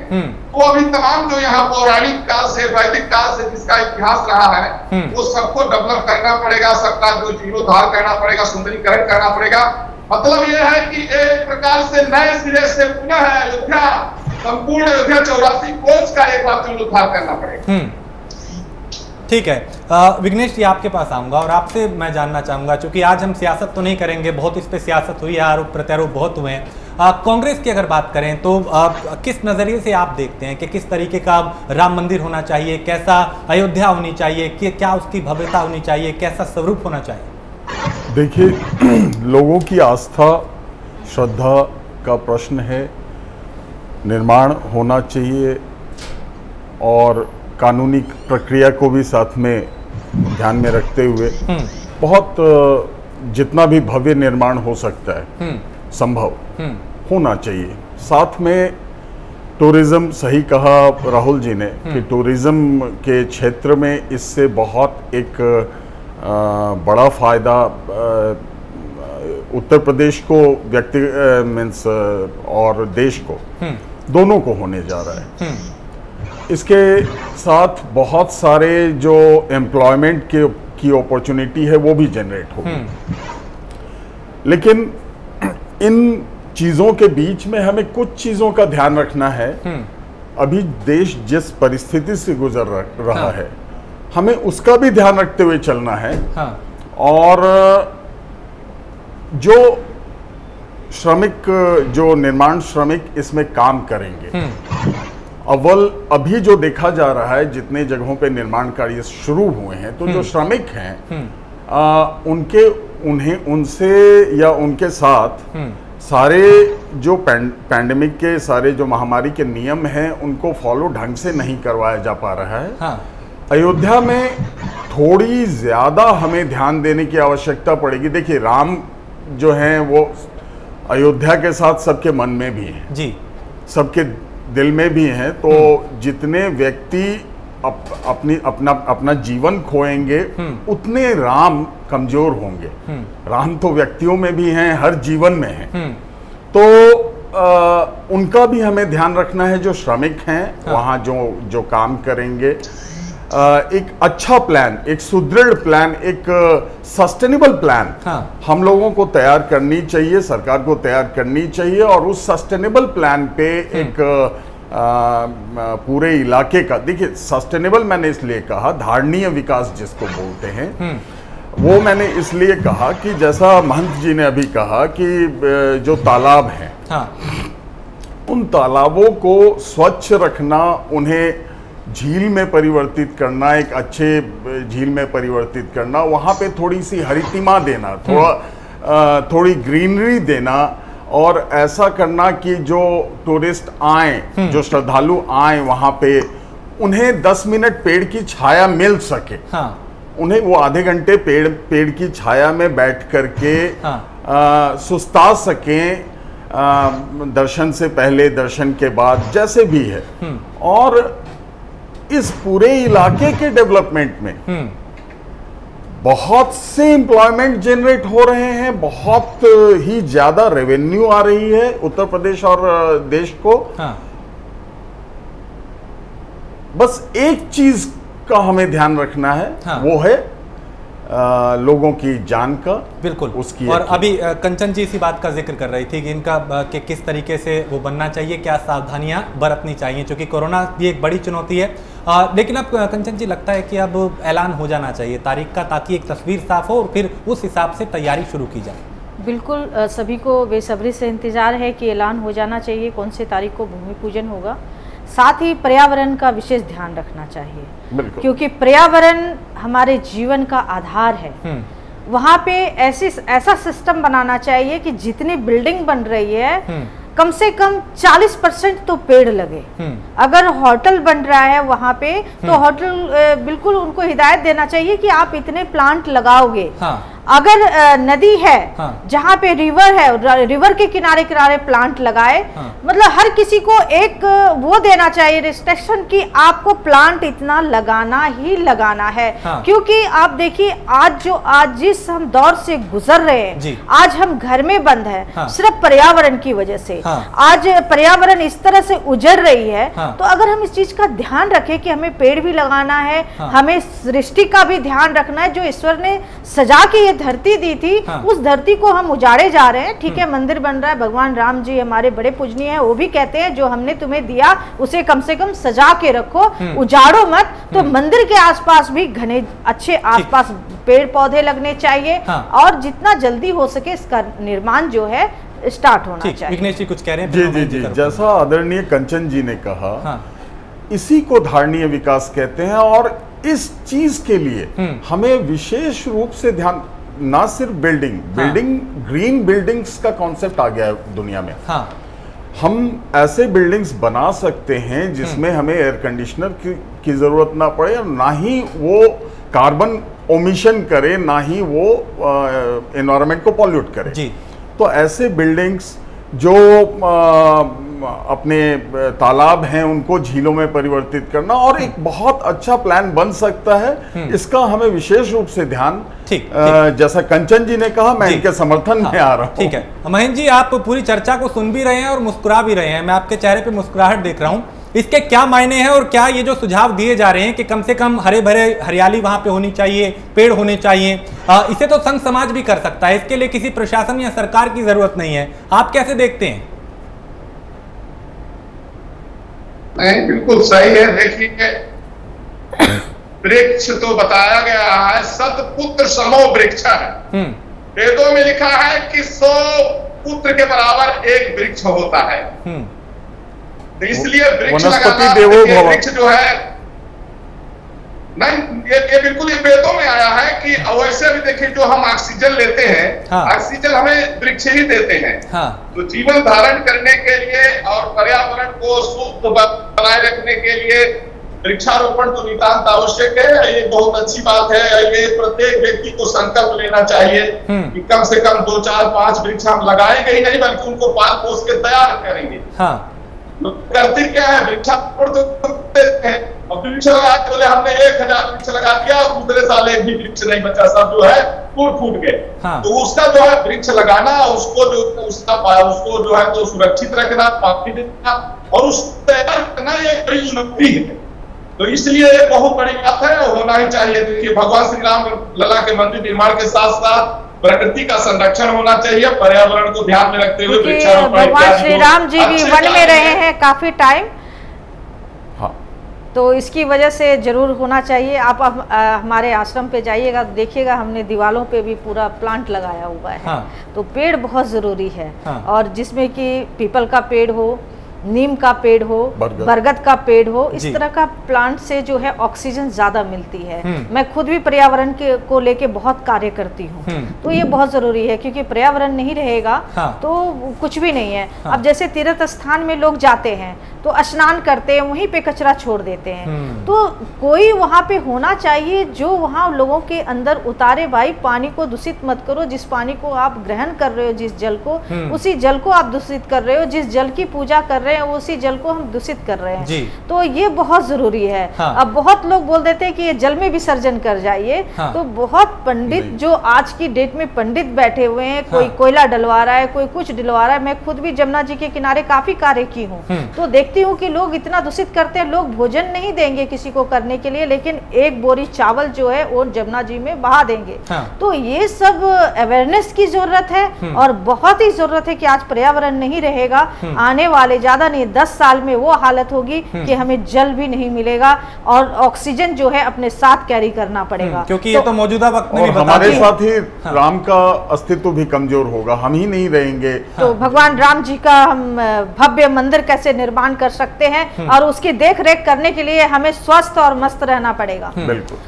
तो अभी तमाम जो यहाँ पौराणिक काल से, वैदिक काल से जिसका इतिहास रहा है वो सबको डेवलप करना पड़ेगा, सबका जो जीर्णोद्धार करना पड़ेगा, सुंदरीकरण करना पड़ेगा। मतलब ये है कि एक प्रकार से नए सिरे से पुनः अयोध्या, संपूर्ण अयोध्या 84 कोच का एक बार पुनरुद्धार करना पड़ेगा। ठीक है, विघ्नेश जी आपके पास आऊंगा और आपसे मैं जानना चाहूंगा, क्योंकि आज हम सियासत तो नहीं करेंगे, बहुत इस पे सियासत हुई है, आरोप प्रत्यारोप बहुत हुए हैं। कांग्रेस की अगर बात करें तो किस नज़रिए से आप देखते हैं कि किस तरीके का राम मंदिर होना चाहिए, कैसा अयोध्या होनी चाहिए, कि क्या उसकी भव्यता होनी चाहिए, कैसा स्वरूप होना चाहिए? देखिए, लोगों की आस्था श्रद्धा का प्रश्न है। निर्माण होना चाहिए और कानूनी प्रक्रिया को भी साथ में ध्यान में रखते हुए बहुत जितना भी भव्य निर्माण हो सकता है संभव होना चाहिए। साथ में टूरिज्म, सही कहा राहुल जी ने कि टूरिज्म के क्षेत्र में इससे बहुत एक बड़ा फायदा उत्तर प्रदेश को व्यक्ति मीन्स और देश को दोनों को होने जा रहा है। इसके साथ बहुत सारे जो एम्प्लॉयमेंट की अपॉर्चुनिटी है वो भी जनरेट होगी। लेकिन इन चीज़ों के बीच में हमें कुछ चीज़ों का ध्यान रखना है। अभी देश जिस परिस्थिति से गुजर रहा है हमें उसका भी ध्यान रखते हुए चलना है। और जो श्रमिक, जो निर्माण श्रमिक इसमें काम करेंगे, अव्वल अभी जो देखा जा रहा है जितने जगहों पे निर्माण कार्य शुरू हुए हैं तो जो श्रमिक हैं उनसे या उनके साथ सारे जो पैंडेमिक के सारे जो महामारी के नियम हैं उनको फॉलो ढंग से नहीं करवाया जा पा रहा है। अयोध्या में थोड़ी ज्यादा हमें ध्यान देने की आवश्यकता पड़ेगी। देखिए, राम जो हैं वो अयोध्या के साथ सबके मन में भी हैं जी, सबके दिल में भी हैं। तो जितने व्यक्ति अपना जीवन खोएंगे उतने राम कमजोर होंगे। राम तो व्यक्तियों में भी हैं, हर जीवन में हैं। तो उनका भी हमें ध्यान रखना है। जो श्रमिक हैं वहाँ जो काम करेंगे, एक अच्छा प्लान, एक सुदृढ़ प्लान, एक सस्टेनेबल प्लान हम लोगों को तैयार करनी चाहिए, सरकार को तैयार करनी चाहिए। और उस सस्टेनेबल प्लान पे एक पूरे इलाके का, देखिए सस्टेनेबल मैंने इसलिए कहा, धारणीय विकास जिसको बोलते हैं, वो मैंने इसलिए कहा कि जैसा महंत जी ने अभी कहा कि जो तालाब हैं उन तालाबों को स्वच्छ रखना, उन्हें झील में परिवर्तित करना, एक अच्छे झील में परिवर्तित करना, वहाँ पे थोड़ी सी हरितिमा देना, थोड़ी ग्रीनरी देना और ऐसा करना कि जो टूरिस्ट आए, जो श्रद्धालु आए वहाँ पे, उन्हें 10 मिनट पेड़ की छाया मिल सके। उन्हें वो आधे घंटे पेड़ की छाया में बैठ करके सुस्ता सकें, दर्शन से पहले, दर्शन के बाद, जैसे भी है। और इस पूरे इलाके के डेवलपमेंट में बहुत से एम्प्लॉयमेंट जनरेट हो रहे हैं, बहुत ही ज्यादा रेवेन्यू आ रही है उत्तर प्रदेश और देश को। बस एक चीज का हमें ध्यान रखना है, वो है लोगों की जान का बिल्कुल उसकी। और अभी कंचन जी इसी बात का जिक्र कर रही थी कि इनका कि किस तरीके से वो बनना चाहिए, क्या सावधानियां बरतनी चाहिए, क्योंकि कोरोना भी एक बड़ी चुनौती है। लेकिन अब कंचन जी लगता है कि अब ऐलान हो जाना चाहिए तारीख का, ताकि एक तस्वीर साफ हो और फिर उस हिसाब से तैयारी शुरू की जाए। बिल्कुल, सभी को बेसब्री से इंतज़ार है कि ऐलान हो जाना चाहिए कौन से तारीख को भूमि पूजन होगा। साथ ही पर्यावरण का विशेष ध्यान रखना चाहिए, क्योंकि पर्यावरण हमारे जीवन का आधार है। वहाँ पे ऐसा सिस्टम बनाना चाहिए कि जितनी बिल्डिंग बन रही है कम से कम 40% तो पेड़ लगे। अगर होटल बन रहा है वहाँ पे तो होटल बिल्कुल उनको हिदायत देना चाहिए कि आप इतने प्लांट लगाओगे। अगर नदी है जहाँ पे रिवर है, रिवर के किनारे किनारे प्लांट लगाए। मतलब हर किसी को एक वो देना चाहिए रिस्ट्रिक्शन कि आपको प्लांट इतना लगाना ही लगाना है। क्योंकि आप देखिए आज जिस हम दौर से गुजर रहे हैं, आज हम घर में बंद है सिर्फ पर्यावरण की वजह से। आज पर्यावरण इस तरह से उजड़ रही है, तो अगर हम इस चीज का ध्यान रखें कि हमें पेड़ भी लगाना है, हमें सृष्टि का भी ध्यान रखना है। जो ईश्वर ने सजा के धरती दी थी, उस धरती को हम उजाड़े जा रहे हैं। ठीक है, मंदिर बन रहा है, भगवान राम जी हमारे बड़े पूजनीय हैं, वो भी कहते हैं जो हमने तुम्हें दिया उसे कम से कम सजा के रखो, उजाड़ो मत। तो मंदिर के आसपास भी घने अच्छे आसपास पेड़ पौधे लगने चाहिए और जितना जल्दी हो सके इसका निर्माण जो है स्टार्ट होना चाहिए। विघ्नेश जी कुछ कह रहे हैं? जी जी जी, जैसा आदरणीय कंचन जी ने कहा, इसी को धारणीय विकास कहते हैं। और इस चीज के लिए हमें विशेष रूप से ध्यान, ना सिर्फ बिल्डिंग ग्रीन बिल्डिंग्स का कॉन्सेप्ट आ गया है दुनिया में। हम ऐसे बिल्डिंग्स बना सकते हैं जिसमें हमें एयर कंडीशनर की जरूरत ना पड़े, ना ही वो कार्बन ओमिशन करे, ना ही वो एनवायरनमेंट को पॉल्यूट करे जी। तो ऐसे बिल्डिंग्स जो अपने तालाब हैं उनको झीलों में परिवर्तित करना और एक बहुत अच्छा प्लान बन सकता है। इसका हमें विशेष रूप से ध्यान, जैसा कंचन जी ने कहा, मैं इनके समर्थन में आ रहा हूँ। ठीक है महेंद्र जी, आप पूरी चर्चा को सुन भी रहे हैं और मुस्कुरा भी रहे हैं। मैं आपके चेहरे पे मुस्कुराहट देख रहा हूँ। इसके क्या मायने हैं और क्या ये जो सुझाव दिए जा रहे हैं कि कम से कम हरे भरे हरियाली वहां पे होनी चाहिए, पेड़ होने चाहिए, इसे तो संघ समाज भी कर सकता है, इसके लिए किसी प्रशासन या सरकार की जरूरत नहीं है। आप कैसे देखते हैं? नहीं, बिल्कुल सही है। देखिए, वृक्ष तो बताया गया है, सतपुत्र समो वृक्ष है। वेदों में लिखा है कि 100 पुत्र के बराबर एक वृक्ष होता है। तो इसलिए वृक्ष लगाना, वृक्ष जो है नहीं, ये बिल्कुल ये वेदों में आया है कि वैसे भी देखिए जो हम ऑक्सीजन लेते हैं, ऑक्सीजन हमें वृक्ष ही देते हैं। तो जीवन धारण करने के लिए और पर्यावरण को शुद्ध बनाए रखने के लिए वृक्षारोपण तो नितांत आवश्यक है। ये बहुत अच्छी बात है। ये प्रत्येक व्यक्ति को संकल्प लेना चाहिए कि कम से कम 2, 4, 5 वृक्ष हम लगाएंगे ही नहीं, बल्कि उनको पाल पोस के तैयार करेंगे। तो करते क्या है, वृक्षारोपण तो करते हैं और वृक्ष लगा के बोले हमने 1000 वृक्ष लगा दिया, दूसरे साल एक भी वृक्ष नहीं बचा, सब जो है फूट गए। तो उसका जो है वृक्ष लगाना, उसको जो है तो सुरक्षित रखना, पानी देना और उसको तैयार करना, ये बड़ी चुनौती है। तो इसलिए ये बहुत बड़ी बात है, होना ही चाहिए। देखिए, भगवान श्री राम लला के मंदिर निर्माण के साथ साथ प्रकृति का संरक्षण होना चाहिए, पर्यावरण को ध्यान में रखते हुए वृक्षारोपण। भगवान श्री राम जी भी वन में रहे हैं काफी टाइम, तो इसकी वजह से जरूर होना चाहिए। आप हमारे आश्रम पे जाइएगा, देखिएगा हमने दीवारों पे भी पूरा प्लांट लगाया हुआ है। तो पेड़ बहुत जरूरी है। और जिसमें कि पीपल का पेड़ हो, नीम का पेड़ हो, बरगद का पेड़ हो, इस तरह का प्लांट से जो है ऑक्सीजन ज्यादा मिलती है। मैं खुद भी पर्यावरण को लेके बहुत कार्य करती हूँ। तो ये बहुत जरूरी है, क्योंकि पर्यावरण नहीं रहेगा तो कुछ भी नहीं है। अब जैसे तीर्थ स्थान में लोग जाते हैं तो स्नान करते हैं, वहीं पे कचरा छोड़ देते हैं। तो कोई वहां पे होना चाहिए जो वहां लोगों के अंदर उतारे, भाई पानी को दूषित मत करो। जिस पानी को आप ग्रहण कर रहे हो, जिस जल को, उसी जल को आप दूषित कर रहे हो। जिस जल की पूजा कर रहे रहे हैं उसी जल को हम दूषित कर रहे हैं जी। तो ये बहुत जरूरी है। हाँ। अब बहुत लोग बोल देते हैं कि ये जल में विसर्जन कर जाइए। हाँ। तो बहुत पंडित जो आज की डेट में पंडित बैठे हुए हैं, कोई हाँ। कोयला डलवा रहा है, कोई कुछ डलवा रहा है। मैं खुद भी जमुना जी के किनारे काफी कार्य की हूँ, तो देखती हूँ कि लोग इतना दूषित करते हैं। लोग भोजन नहीं देंगे किसी को करने के लिए, लेकिन एक बोरी चावल जो है वो जमुना जी में बहा देंगे। हाँ। तो ये सब अवेयरनेस की जरूरत है और बहुत ही जरूरत है कि आज पर्यावरण नहीं रहेगा, आने वाले ज्यादा नहीं 10 साल में वो हालत होगी कि हमें जल भी नहीं मिलेगा और ऑक्सीजन जो है अपने साथ कैरी करना पड़ेगा। क्योंकि ये तो मौजूदा वक्त में और भी बता हमारे दिया। साथ ही राम का अस्तित्व भी कमजोर होगा, हम ही नहीं रहेंगे। तो भगवान राम जी का हम भव्य मंदिर कैसे निर्माण कर सकते हैं और उसकी देख रेख करने के लिए हमें स्वस्थ और मस्त रहना पड़ेगा। बिल्कुल।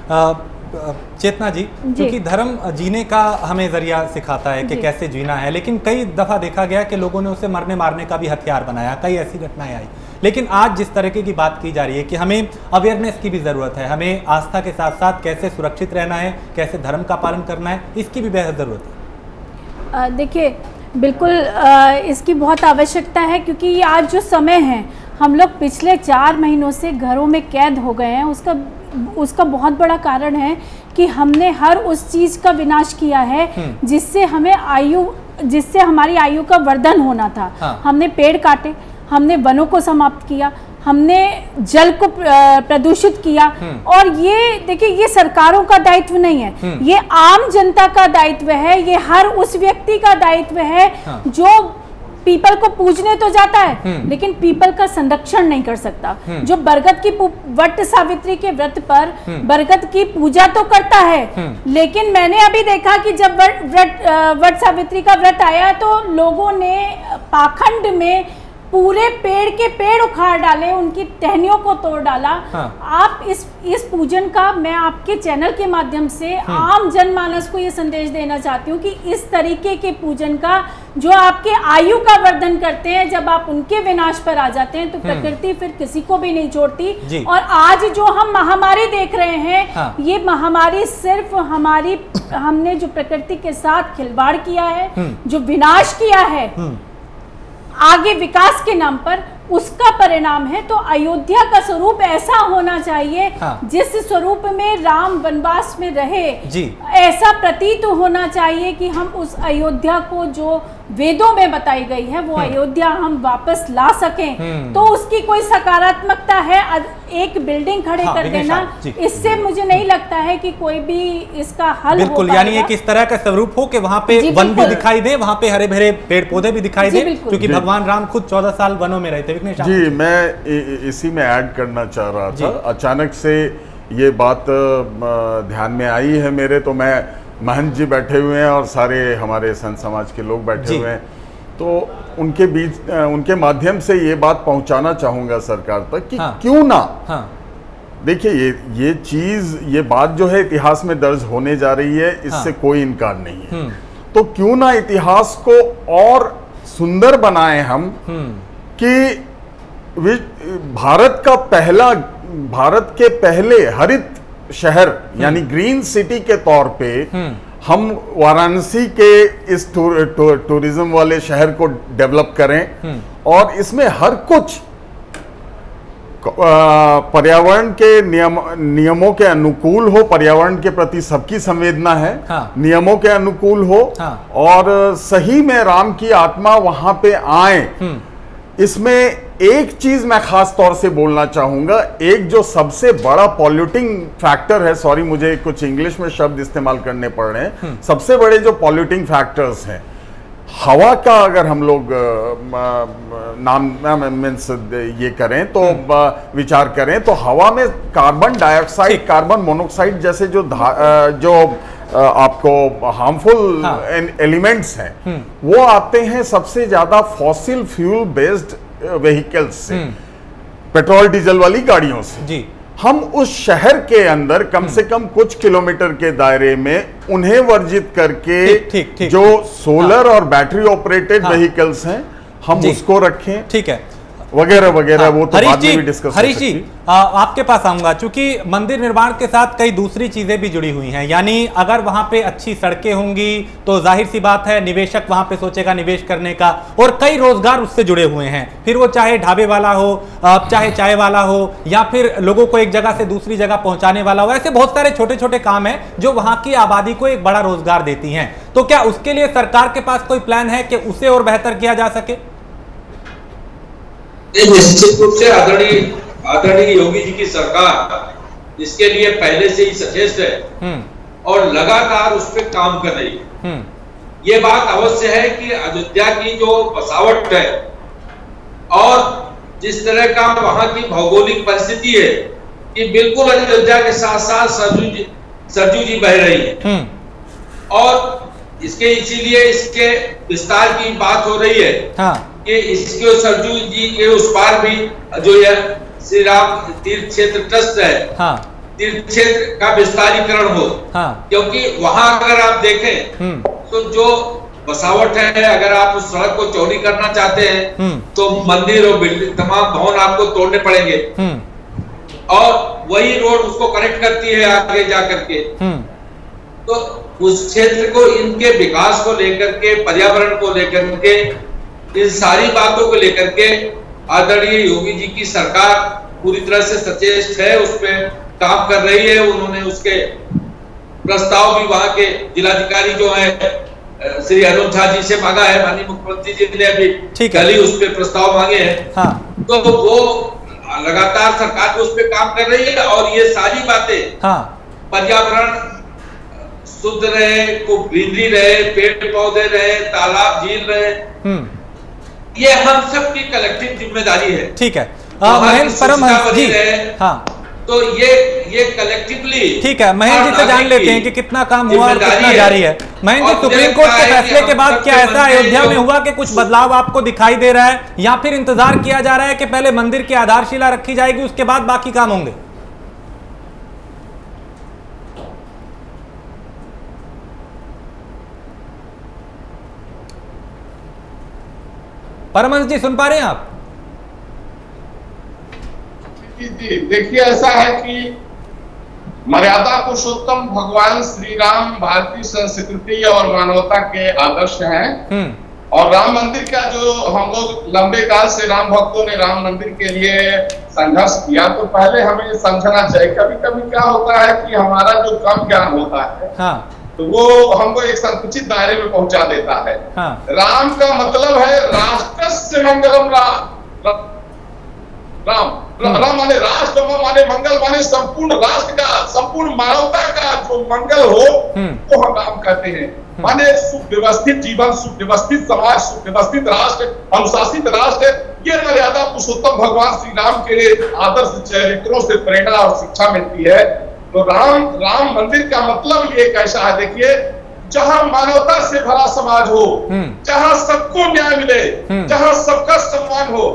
चेतना जी, क्योंकि धर्म जीने का हमें जरिया सिखाता है कि कैसे जीना है, लेकिन कई दफा देखा गया कि लोगों ने उसे मरने मारने का भी हथियार बनाया, कई ऐसी घटनाएं आई। लेकिन आज जिस तरीके की बात की जा रही है कि हमें अवेयरनेस की भी जरूरत है, हमें आस्था के साथ साथ कैसे सुरक्षित रहना है, कैसे धर्म का पालन करना है, इसकी भी बेहद जरूरत है। देखिए, बिल्कुल इसकी बहुत आवश्यकता है, क्योंकि ये आज जो समय है, हम लोग पिछले 4 महीनों से घरों में कैद हो गए हैं। उसका बहुत बड़ा कारण है कि हमने हर उस चीज़ का विनाश किया है जिससे हमारी आयु का वर्धन होना था। हाँ। हमने पेड़ काटे, हमने वनों को समाप्त किया, हमने जल को प्रदूषित किया। और ये देखिए, ये सरकारों का दायित्व नहीं है, ये आम जनता का दायित्व है, ये हर उस व्यक्ति का दायित्व है जो पीपल को पूजने तो जाता है लेकिन पीपल का संरक्षण नहीं कर सकता। जो बरगद की वट सावित्री के व्रत पर बरगद की पूजा तो करता है, लेकिन मैंने अभी देखा कि जब वट सावित्री का व्रत आया तो लोगों ने पाखंड में पूरे पेड़ के पेड़ उखाड़ डाले, उनकी टहनियों को तोड़ डाला। आप इस पूजन का, मैं आपके चैनल के माध्यम से आम जनमानस को ये संदेश देना चाहती हूँ कि इस तरीके के पूजन का, जो आपके आयु का वर्धन करते हैं, जब आप उनके विनाश पर आ जाते हैं तो प्रकृति फिर किसी को भी नहीं छोड़ती। और आज जो हम महामारी देख रहे हैं, ये महामारी सिर्फ हमने जो प्रकृति के साथ खिलवाड़ किया है, जो विनाश किया है आगे विकास के नाम पर, उसका परिणाम है। तो अयोध्या का स्वरूप ऐसा होना चाहिए जिस स्वरूप में राम वनवास में रहे, ऐसा प्रतीत होना चाहिए कि हम उस अयोध्या को जो वेदों में बताई गई है वो अयोध्या हम वापस ला सकें। तो उसकी कोई सकारात्मकता है। एक बिल्डिंग खड़े कर देना, इससे मुझे नहीं लगता है कि कोई भी इसका हल हो बिल्कुल, यानी एक इस तरह का स्वरूप हो कि वहां पे वन भी दिखाई दे, वहां पे हरे भरे पेड़ पौधे भी दिखाई दे, क्योंकि भगवान राम खुद 14 साल वनों में रहे थे। जी, मैं इसी में ऐड करना चाह रहा था। अचानक से ये बात ध्यान में आई है मेरे, तो मैं महंत जी बैठे हुए हैं और सारे हमारे संत समाज के लोग बैठे हुए हैं, तो उनके बीच, उनके माध्यम से ये बात पहुंचाना चाहूंगा सरकार तक कि क्यों ना, देखिए ये चीज, ये बात जो है इतिहास में दर्ज होने जा रही है, इससे कोई इनकार नहीं है। तो क्यों ना इतिहास को और सुंदर बनाएं हम कि भारत के पहले हरित शहर यानी ग्रीन सिटी के तौर पे हम वाराणसी के इस टूरिज्म वाले शहर को डेवलप करें और इसमें हर कुछ पर्यावरण के नियमों के अनुकूल हो, पर्यावरण के प्रति सबकी संवेदना है, नियमों के अनुकूल हो और सही में राम की आत्मा वहां पे आए। इसमें एक चीज मैं खास तौर से बोलना चाहूंगा, एक जो सबसे बड़ा पॉल्यूटिंग फैक्टर है, सॉरी मुझे कुछ इंग्लिश में शब्द इस्तेमाल करने पड़ रहे हैं, सबसे बड़े जो पॉल्यूटिंग फैक्टर्स हैं, हवा का अगर हम लोग मीन्स ये करें तो विचार करें तो हवा में कार्बन डाइऑक्साइड, कार्बन मोनोक्साइड जैसे जो आपको हार्मफुल एलिमेंट्स हैं, वो आते हैं सबसे ज्यादा फॉसिल फ्यूल बेस्ड व्हीकल्स से, पेट्रोल डीजल वाली गाड़ियों से। जी। हम उस शहर के अंदर कम से कम कुछ किलोमीटर के दायरे में उन्हें वर्जित करके जो सोलर और बैटरी ऑपरेटेड व्हीकल्स हैं, हम उसको रखें। ठीक है, वगैरह वगैरह, वो तो हरीश बाद में जी, भी डिस्कस हो हरीश जी, सकती। आपके पास आऊंगा, क्योंकि मंदिर निर्माण के साथ कई दूसरी चीजें भी जुड़ी हुई हैं। यानी अगर वहां पे अच्छी सड़कें होंगी तो जाहिर सी बात है निवेशक वहां पे सोचेगा निवेश करने का, और कई रोजगार उससे जुड़े हुए हैं। फिर वो चाहे ढाबे वाला हो, चाहे चाय वाला हो, या फिर लोगों को एक जगह से दूसरी जगह पहुंचाने वाला हो, ऐसे बहुत सारे छोटे छोटे काम हैं जो वहां की आबादी को एक बड़ा रोजगार देती हैं। तो क्या उसके लिए सरकार के पास कोई प्लान है कि उसे और बेहतर किया जा सके? निश्चित रूप से आदरणीय योगी जी की सरकार इसके लिए पहले से ही सचेत है और लगातार उस पर काम कर रही है। ये बात अवश्य है कि अयोध्या की जो बसावट है और जिस तरह का वहां की भौगोलिक परिस्थिति है कि बिल्कुल अयोध्या के साथ साथ सरजू जी बह रही है, और इसके इसीलिए इसके विस्तार की बात हो रही है। हाँ। कि इसके सरजू जी के उस पार भी जो यह श्री राम तीर्थ क्षेत्र ट्रस्ट है, हाँ, तीर्थ क्षेत्र का विस्तारीकरण हो। हाँ। क्योंकि वहां अगर आप देखें तो जो बसावट है, अगर आप उस सड़क को चौड़ी करना चाहते हैं तो मंदिर और बिल्डिंग तमाम भवन आपको तोड़ने पड़ेंगे, और वही रोड उसको कनेक्ट करती है आगे जाकर के। तो उस क्षेत्र को, इनके विकास को लेकर के, पर्यावरण को लेकर के, इन सारी बातों को लेकर के आदरणीय योगी जी की सरकार पूरी तरह से सचेत है, उस पर काम कर रही है। उन्होंने उसके प्रस्ताव भी वहां के जिलाधिकारी जो है श्री अरुण झा जी से मांगा है, माननीय मुख्यमंत्री जी ने अभी कल ही उस पर प्रस्ताव मांगे हैं। हाँ। तो वो लगातार सरकार उस पर काम कर रही है, और ये सारी बातें, हाँ, पर्यावरण शुद्ध रहे, को ग्रीनरी रहे, पेड़ पौधे रहे, तालाब झील रहे, ये हम सबकी कलेक्टिव जिम्मेदारी है। ठीक है, महेंद्र परमहंस जी, हाँ, तो ये कलेक्टिवली, ठीक है, महेंद्र जी से जान लेते हैं कि कितना काम हुआ और कितना जारी है। महेंद्र जी, सुप्रीम कोर्ट के फैसले के बाद क्या ऐसा अयोध्या में हुआ कि कुछ बदलाव आपको दिखाई दे रहा है, या फिर इंतजार किया जा रहा है कि पहले मंदिर की आधारशिला रखी जाएगी, उसके बाद बाकी काम होंगे? परमहंस जी, सुन पा रहे हैं आप? जी, देखिए, ऐसा है कि मर्यादा पुरुषोत्तम भगवान श्री राम भारतीय संस्कृति और मानवता के आदर्श हैं, और राम मंदिर का जो हम लोग लंबे काल से राम भक्तों ने राम मंदिर के लिए संघर्ष किया, तो पहले हमें समझना चाहिए। कभी कभी क्या होता है कि हमारा जो कम ज्ञान होता है, हाँ, तो वो हमको एक संकुचित दायरे में पहुंचा देता है। हाँ। राम का मतलब है राष्ट्रस्य मंगलम। राम माने राष्ट्र, माने मंगल, माने संपूर्ण राष्ट्र का, संपूर्ण मानवता का जो मंगल हो वो हम राम कहते हैं। माने सुव्यवस्थित जीवन, सुव्यवस्थित समाज, सुव्यवस्थित राष्ट्र, अनुशासित राष्ट्र, ये मर्यादा पुरुषोत्तम भगवान श्री राम के आदर्श चरित्रों से प्रेरणा और शिक्षा मिलती है। तो राम मंदिर का मतलब ये कैसा है, देखिए, जहां मानवता से भरा समाज हो, जहां सबको न्याय मिले, जहां सबका सम्मान हो।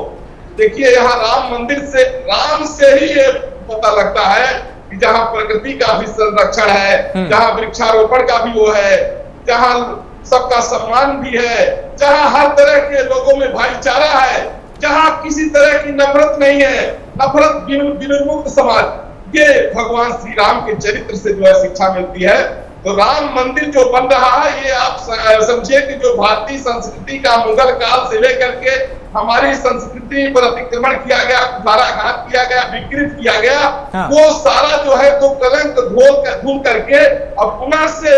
देखिए, यहाँ राम से ही ये पता लगता है कि जहां प्रकृति का भी संरक्षण है, जहां वृक्षारोपण का भी वो है, जहां सबका सम्मान भी है, जहां हर तरह के लोगों में भाईचारा है, जहां किसी तरह की नफरत नहीं है, नफरत विनिर्मुक्त समाज, ये भगवान श्री राम के चरित्र से जो है शिक्षा मिलती है। तो राम मंदिर जो बन रहा है, ये आप समझिए कि जो भारतीय संस्कृति का मुगल काल से लेकर के हमारी संस्कृति पर अतिक्रमण किया गया, कुठाराघात किया गया, विकृत किया गया, हाँ, वो सारा जो है तो कलंक धूल करके अब पुनः से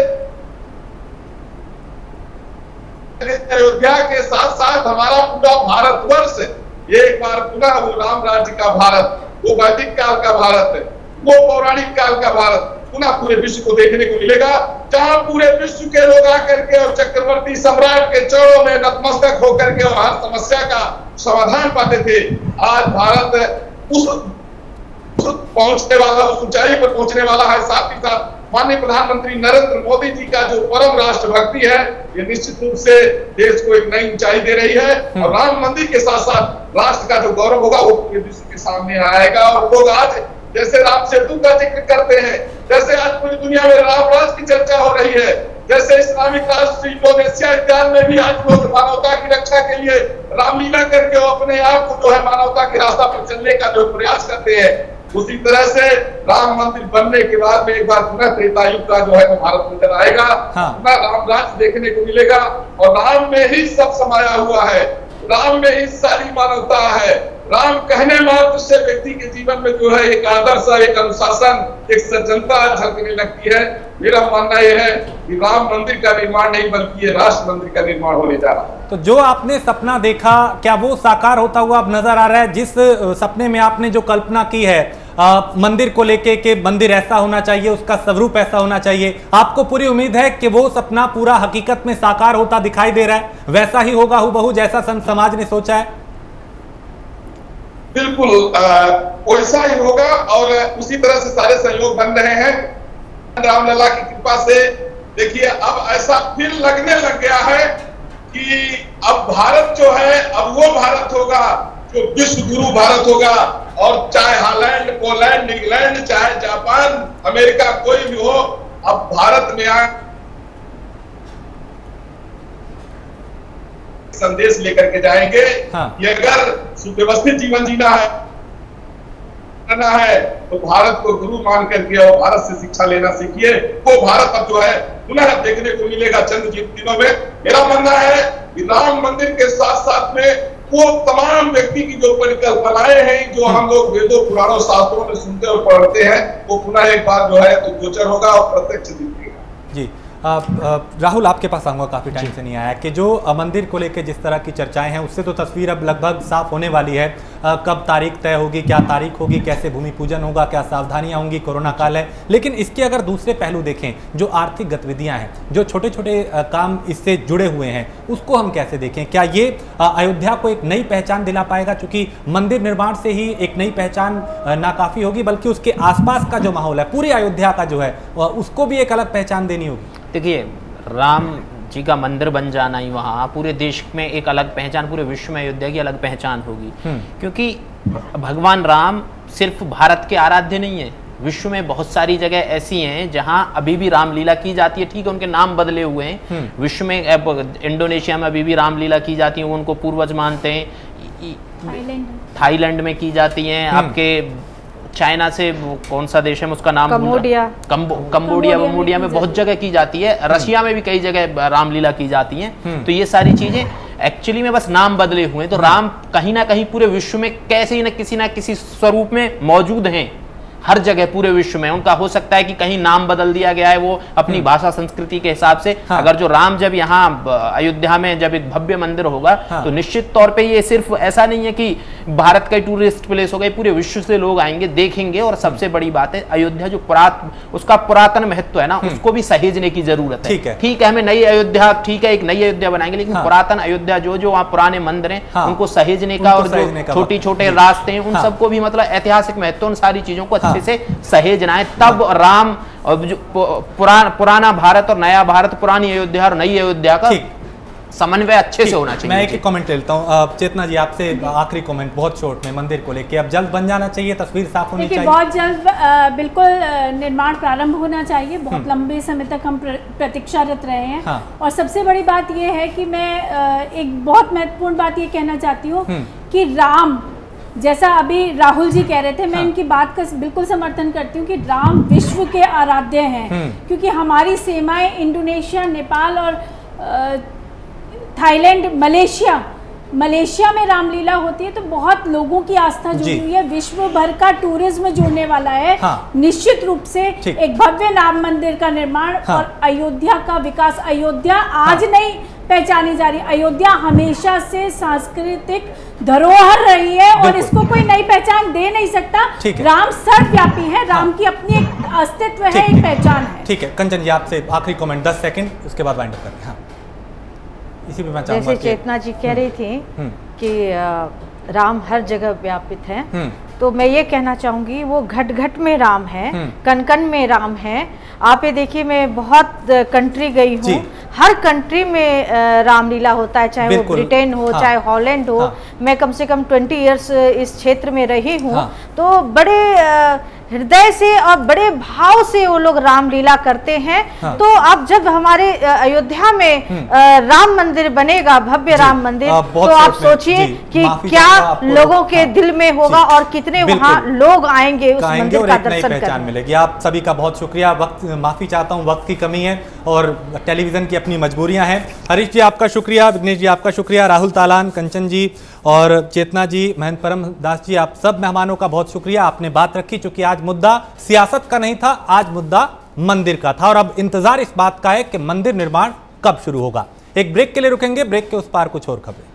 अयोध्या के साथ साथ हमारा पूरा भारतवर्ष एक बार पुनः वो राम राज्य का भारत, वो वैदिक काल का भारत, वो पौराणिक काल का भारत पुनः पूरे विश्व को देखने को मिलेगा, जहां पूरे विश्व के लोग आकर के और चक्रवर्ती सम्राट के चरणों में नतमस्तक होकर के और हर समस्या का समाधान पाते थे। आज भारत उस पहुंचने वाला, उस ऊंचाई पर पहुंचने वाला है। साथ ही साथ माननीय प्रधानमंत्री नरेंद्र मोदी जी का जो परम राष्ट्रभक्ति है, ये निश्चित रूप से देश को एक नई ऊंचाई दे रही है, और राम मंदिर के साथ साथ राष्ट्र का जो गौरव होगा वो पूरे विश्व के सामने आएगा। और लोग आज जैसे राम सेतु का जिक्र करते हैं, जैसे आज पूरी दुनिया में राम राज की चर्चा हो रही है, जैसे इस्लामिक राष्ट्र इंडोनेशिया इत्यादि में भी आज लोग मानवता की रक्षा के लिए रामलीला करके वो अपने आप को जो है मानवता के रास्ता पर चलने का जो प्रयास करते हैं, उसी तरह से राम मंदिर बनने के बाद में एक बार पुनः त्रेता युग का जो है भारत नजर आएगा। अपना राम राज्य देखने को मिलेगा और राम में ही सब समाया हुआ है, राम में ही सारी मानवता है। राम कहने मात्र से व्यक्ति के जीवन में जो है एक आदर्श, एक अनुशासन, एक सज्जनता झलकने लगती है। मेरा मानना यह है कि राम मंदिर का निर्माण नहीं बल्कि ये राष्ट्र मंदिर का निर्माण होने जा रहा है। तो जो आपने सपना देखा क्या वो साकार होता हुआ अब नजर आ रहा है? जिस सपने में आपने जो कल्पना की है मंदिर को लेके कि मंदिर ऐसा होना चाहिए, उसका स्वरूप ऐसा होना चाहिए, आपको पूरी उम्मीद है कि वो सपना पूरा हकीकत में साकार होता दिखाई दे रहा है? वैसा ही होगा हुबहू जैसा संत समाज ने सोचा है? बिल्कुल वैसा ही होगा और उसी तरह से सारे सहयोग बन रहे हैं रामलला की कृपा से। देखिए अब ऐसा फिर लगने लग गया है कि अब भारत जो है अब वो भारत होगा जो विश्व गुरु भारत होगा। और चाहे हॉलैंड, पोलैंड, इंग्लैंड, चाहे जापान, अमेरिका, कोई भी हो, अब भारत में आ संदेश लेकर के जाएंगे। ये अगर सुव्यवस्थित जीवन जीना है तो भारत को गुरु मान करके और भारत से शिक्षा लेना सीखिए। वो भारत अब जो है पुनः देखने को मिलेगा चंद दिनों में। मेरा मानना है कि राम मंदिर के साथ साथ में वो तमाम व्यक्ति की जो परिकल्पनाएं हैं जो हम लोग वेदों, पुराणों, शास्त्रों में सुनते और पढ़ते हैं, वो पुनः एक बार जो है तो गोचर होगा और प्रत्यक्ष दिखेगा। जी राहुल, आपके पास आऊँगा, काफ़ी टाइम से नहीं आया कि जो मंदिर को लेकर जिस तरह की चर्चाएं हैं उससे तो तस्वीर अब लगभग साफ होने वाली है। कब तारीख तय होगी, क्या तारीख होगी, कैसे भूमि पूजन होगा, क्या सावधानियां होंगी, कोरोना काल है। लेकिन इसके अगर दूसरे पहलू देखें, जो आर्थिक गतिविधियां हैं, जो छोटे छोटे काम इससे जुड़े हुए हैं, उसको हम कैसे देखें? क्या ये अयोध्या को एक नई पहचान दिला पाएगा? चूँकि मंदिर निर्माण से ही एक नई पहचान नाकाफ़ी होगी, बल्कि उसके आसपास का जो माहौल है, पूरी अयोध्या का जो है, उसको भी एक अलग पहचान देनी होगी। देखिए, राम जी का मंदिर बन जाना ही वहाँ पूरे देश में एक अलग पहचान, पूरे विश्व में अयोध्या की अलग पहचान होगी। क्योंकि भगवान राम सिर्फ भारत के आराध्य नहीं है, विश्व में बहुत सारी जगह ऐसी हैं जहाँ अभी भी रामलीला की जाती है। ठीक है, उनके नाम बदले हुए हैं। विश्व में इंडोनेशिया में अभी भी रामलीला की जाती है, उनको पूर्वज मानते हैं। थाईलैंड में की जाती हैं। आपके चाइना से कौन सा देश है उसका नाम कंबोडिया में बहुत जगह की जाती है। रशिया में भी कई जगह रामलीला की जाती है। तो ये सारी चीजें एक्चुअली में बस नाम बदले हुए हैं। तो राम कहीं ना कहीं पूरे विश्व में कैसे न किसी स्वरूप में मौजूद हैं, हर जगह पूरे विश्व में। उनका हो सकता है कि कहीं नाम बदल दिया गया है, वो अपनी भाषा संस्कृति के हिसाब से। अगर जो राम जब यहाँ अयोध्या में जब एक भव्य मंदिर होगा तो निश्चित तौर पे ये सिर्फ ऐसा नहीं है कि भारत का टूरिस्ट प्लेस होगा, पूरे विश्व से लोग आएंगे, देखेंगे। और सबसे बड़ी बात है, अयोध्या जो उसका पुरातन महत्व है ना, उसको भी सहेजने की जरूरत है। ठीक है, हमें नई अयोध्या, ठीक है, एक नई अयोध्या बनाएंगे, लेकिन पुरातन अयोध्या जो वहाँ पुराने मंदिर हैं उनको सहेजने का, और जो छोटी छोटे रास्ते हैं उन सबको भी मतलब ऐतिहासिक महत्व, उन सारी चीजों को से सहेजना है। तब राम और जो पुराना भारत और नया भारत, पुरानी अयोध्या और नई अयोध्या का समन्वय अच्छे से होना चाहिए। मैं एक कमेंट लेता हूँ चेतना जी आपसे, आखिरी कमेंट बहुत शॉर्ट में, मंदिर को लेके अब जल्द बन जाना चाहिए, तस्वीर साफ होनी चाहिए। बहुत जल्द बिल्कुल निर्माण प्रारंभ होना चाहिए। बहुत लंबे समय तक हम प्रतीक्षारत रहे हैं। और सबसे बड़ी बात यह है कि मैं एक बहुत महत्वपूर्ण बात ये कहना चाहती हूँ कि राम, जैसा अभी राहुल जी कह रहे थे, मैं इनकी बात का बिल्कुल समर्थन करती हूँ कि राम विश्व के आराध्य हैं। क्योंकि हमारी सीमाएं इंडोनेशिया, नेपाल और थाईलैंड, मलेशिया में रामलीला होती है, तो बहुत लोगों की आस्था जुड़ी हुई है। विश्व भर का टूरिज्म जुड़ने वाला है। निश्चित रूप से एक भव्य राम मंदिर का निर्माण और अयोध्या का विकास। अयोध्या आज नहीं पहचानी जा रही, अयोध्या हमेशा से सांस्कृतिक धरोहर रही है और इसको कोई नई पहचान दे नहीं सकता। राम सर्वव्यापी है, राम की अपनी एक अस्तित्व है, एक पहचान है। ठीक है, कंचन जी आपसे आखिरी कमेंट 10 सेकंड, उसके बाद वाइंड अप करें। हाँ, इसी पे मैं चाहूंगा जैसे चेतना जी कह रही थी कि राम हर जगह व्यापित है, तो मैं ये कहना चाहूंगी वो घट घट में राम है, कण कण में राम है। आप ये देखिए, मैं बहुत कंट्री गई हूँ, हर कंट्री में रामलीला होता है, चाहे वो ब्रिटेन हो, चाहे हॉलैंड हो। मैं कम से कम 20 इयर्स इस क्षेत्र में रही हूँ। तो बड़े हृदय से और बड़े भाव से वो लोग रामलीला करते हैं। हाँ। तो अब जब हमारे अयोध्या में राम मंदिर बनेगा, भव्य राम मंदिर, तो आप सोचिए कि क्या लोगों के दिल में होगा और कितने वहां लोग आएंगे उस मंदिर का दर्शन करने। मिलेगी। आप सभी का बहुत शुक्रिया। वक्त माफी चाहता हूं, वक्त की कमी है और टेलीविजन की अपनी मजबूरियां हैं। हरीश जी आपका शुक्रिया, विघ्नेश जी आपका शुक्रिया, राहुल तालान, कंचन जी और चेतना जी, महेंद्र परम दास जी, आप सब मेहमानों का बहुत शुक्रिया। आपने बात रखी, चूंकि आज मुद्दा सियासत का नहीं था, आज मुद्दा मंदिर का था और अब इंतजार इस बात का है कि मंदिर निर्माण कब शुरू होगा। एक ब्रेक के लिए रुकेंगे, ब्रेक के उस पार कुछ और खबरें।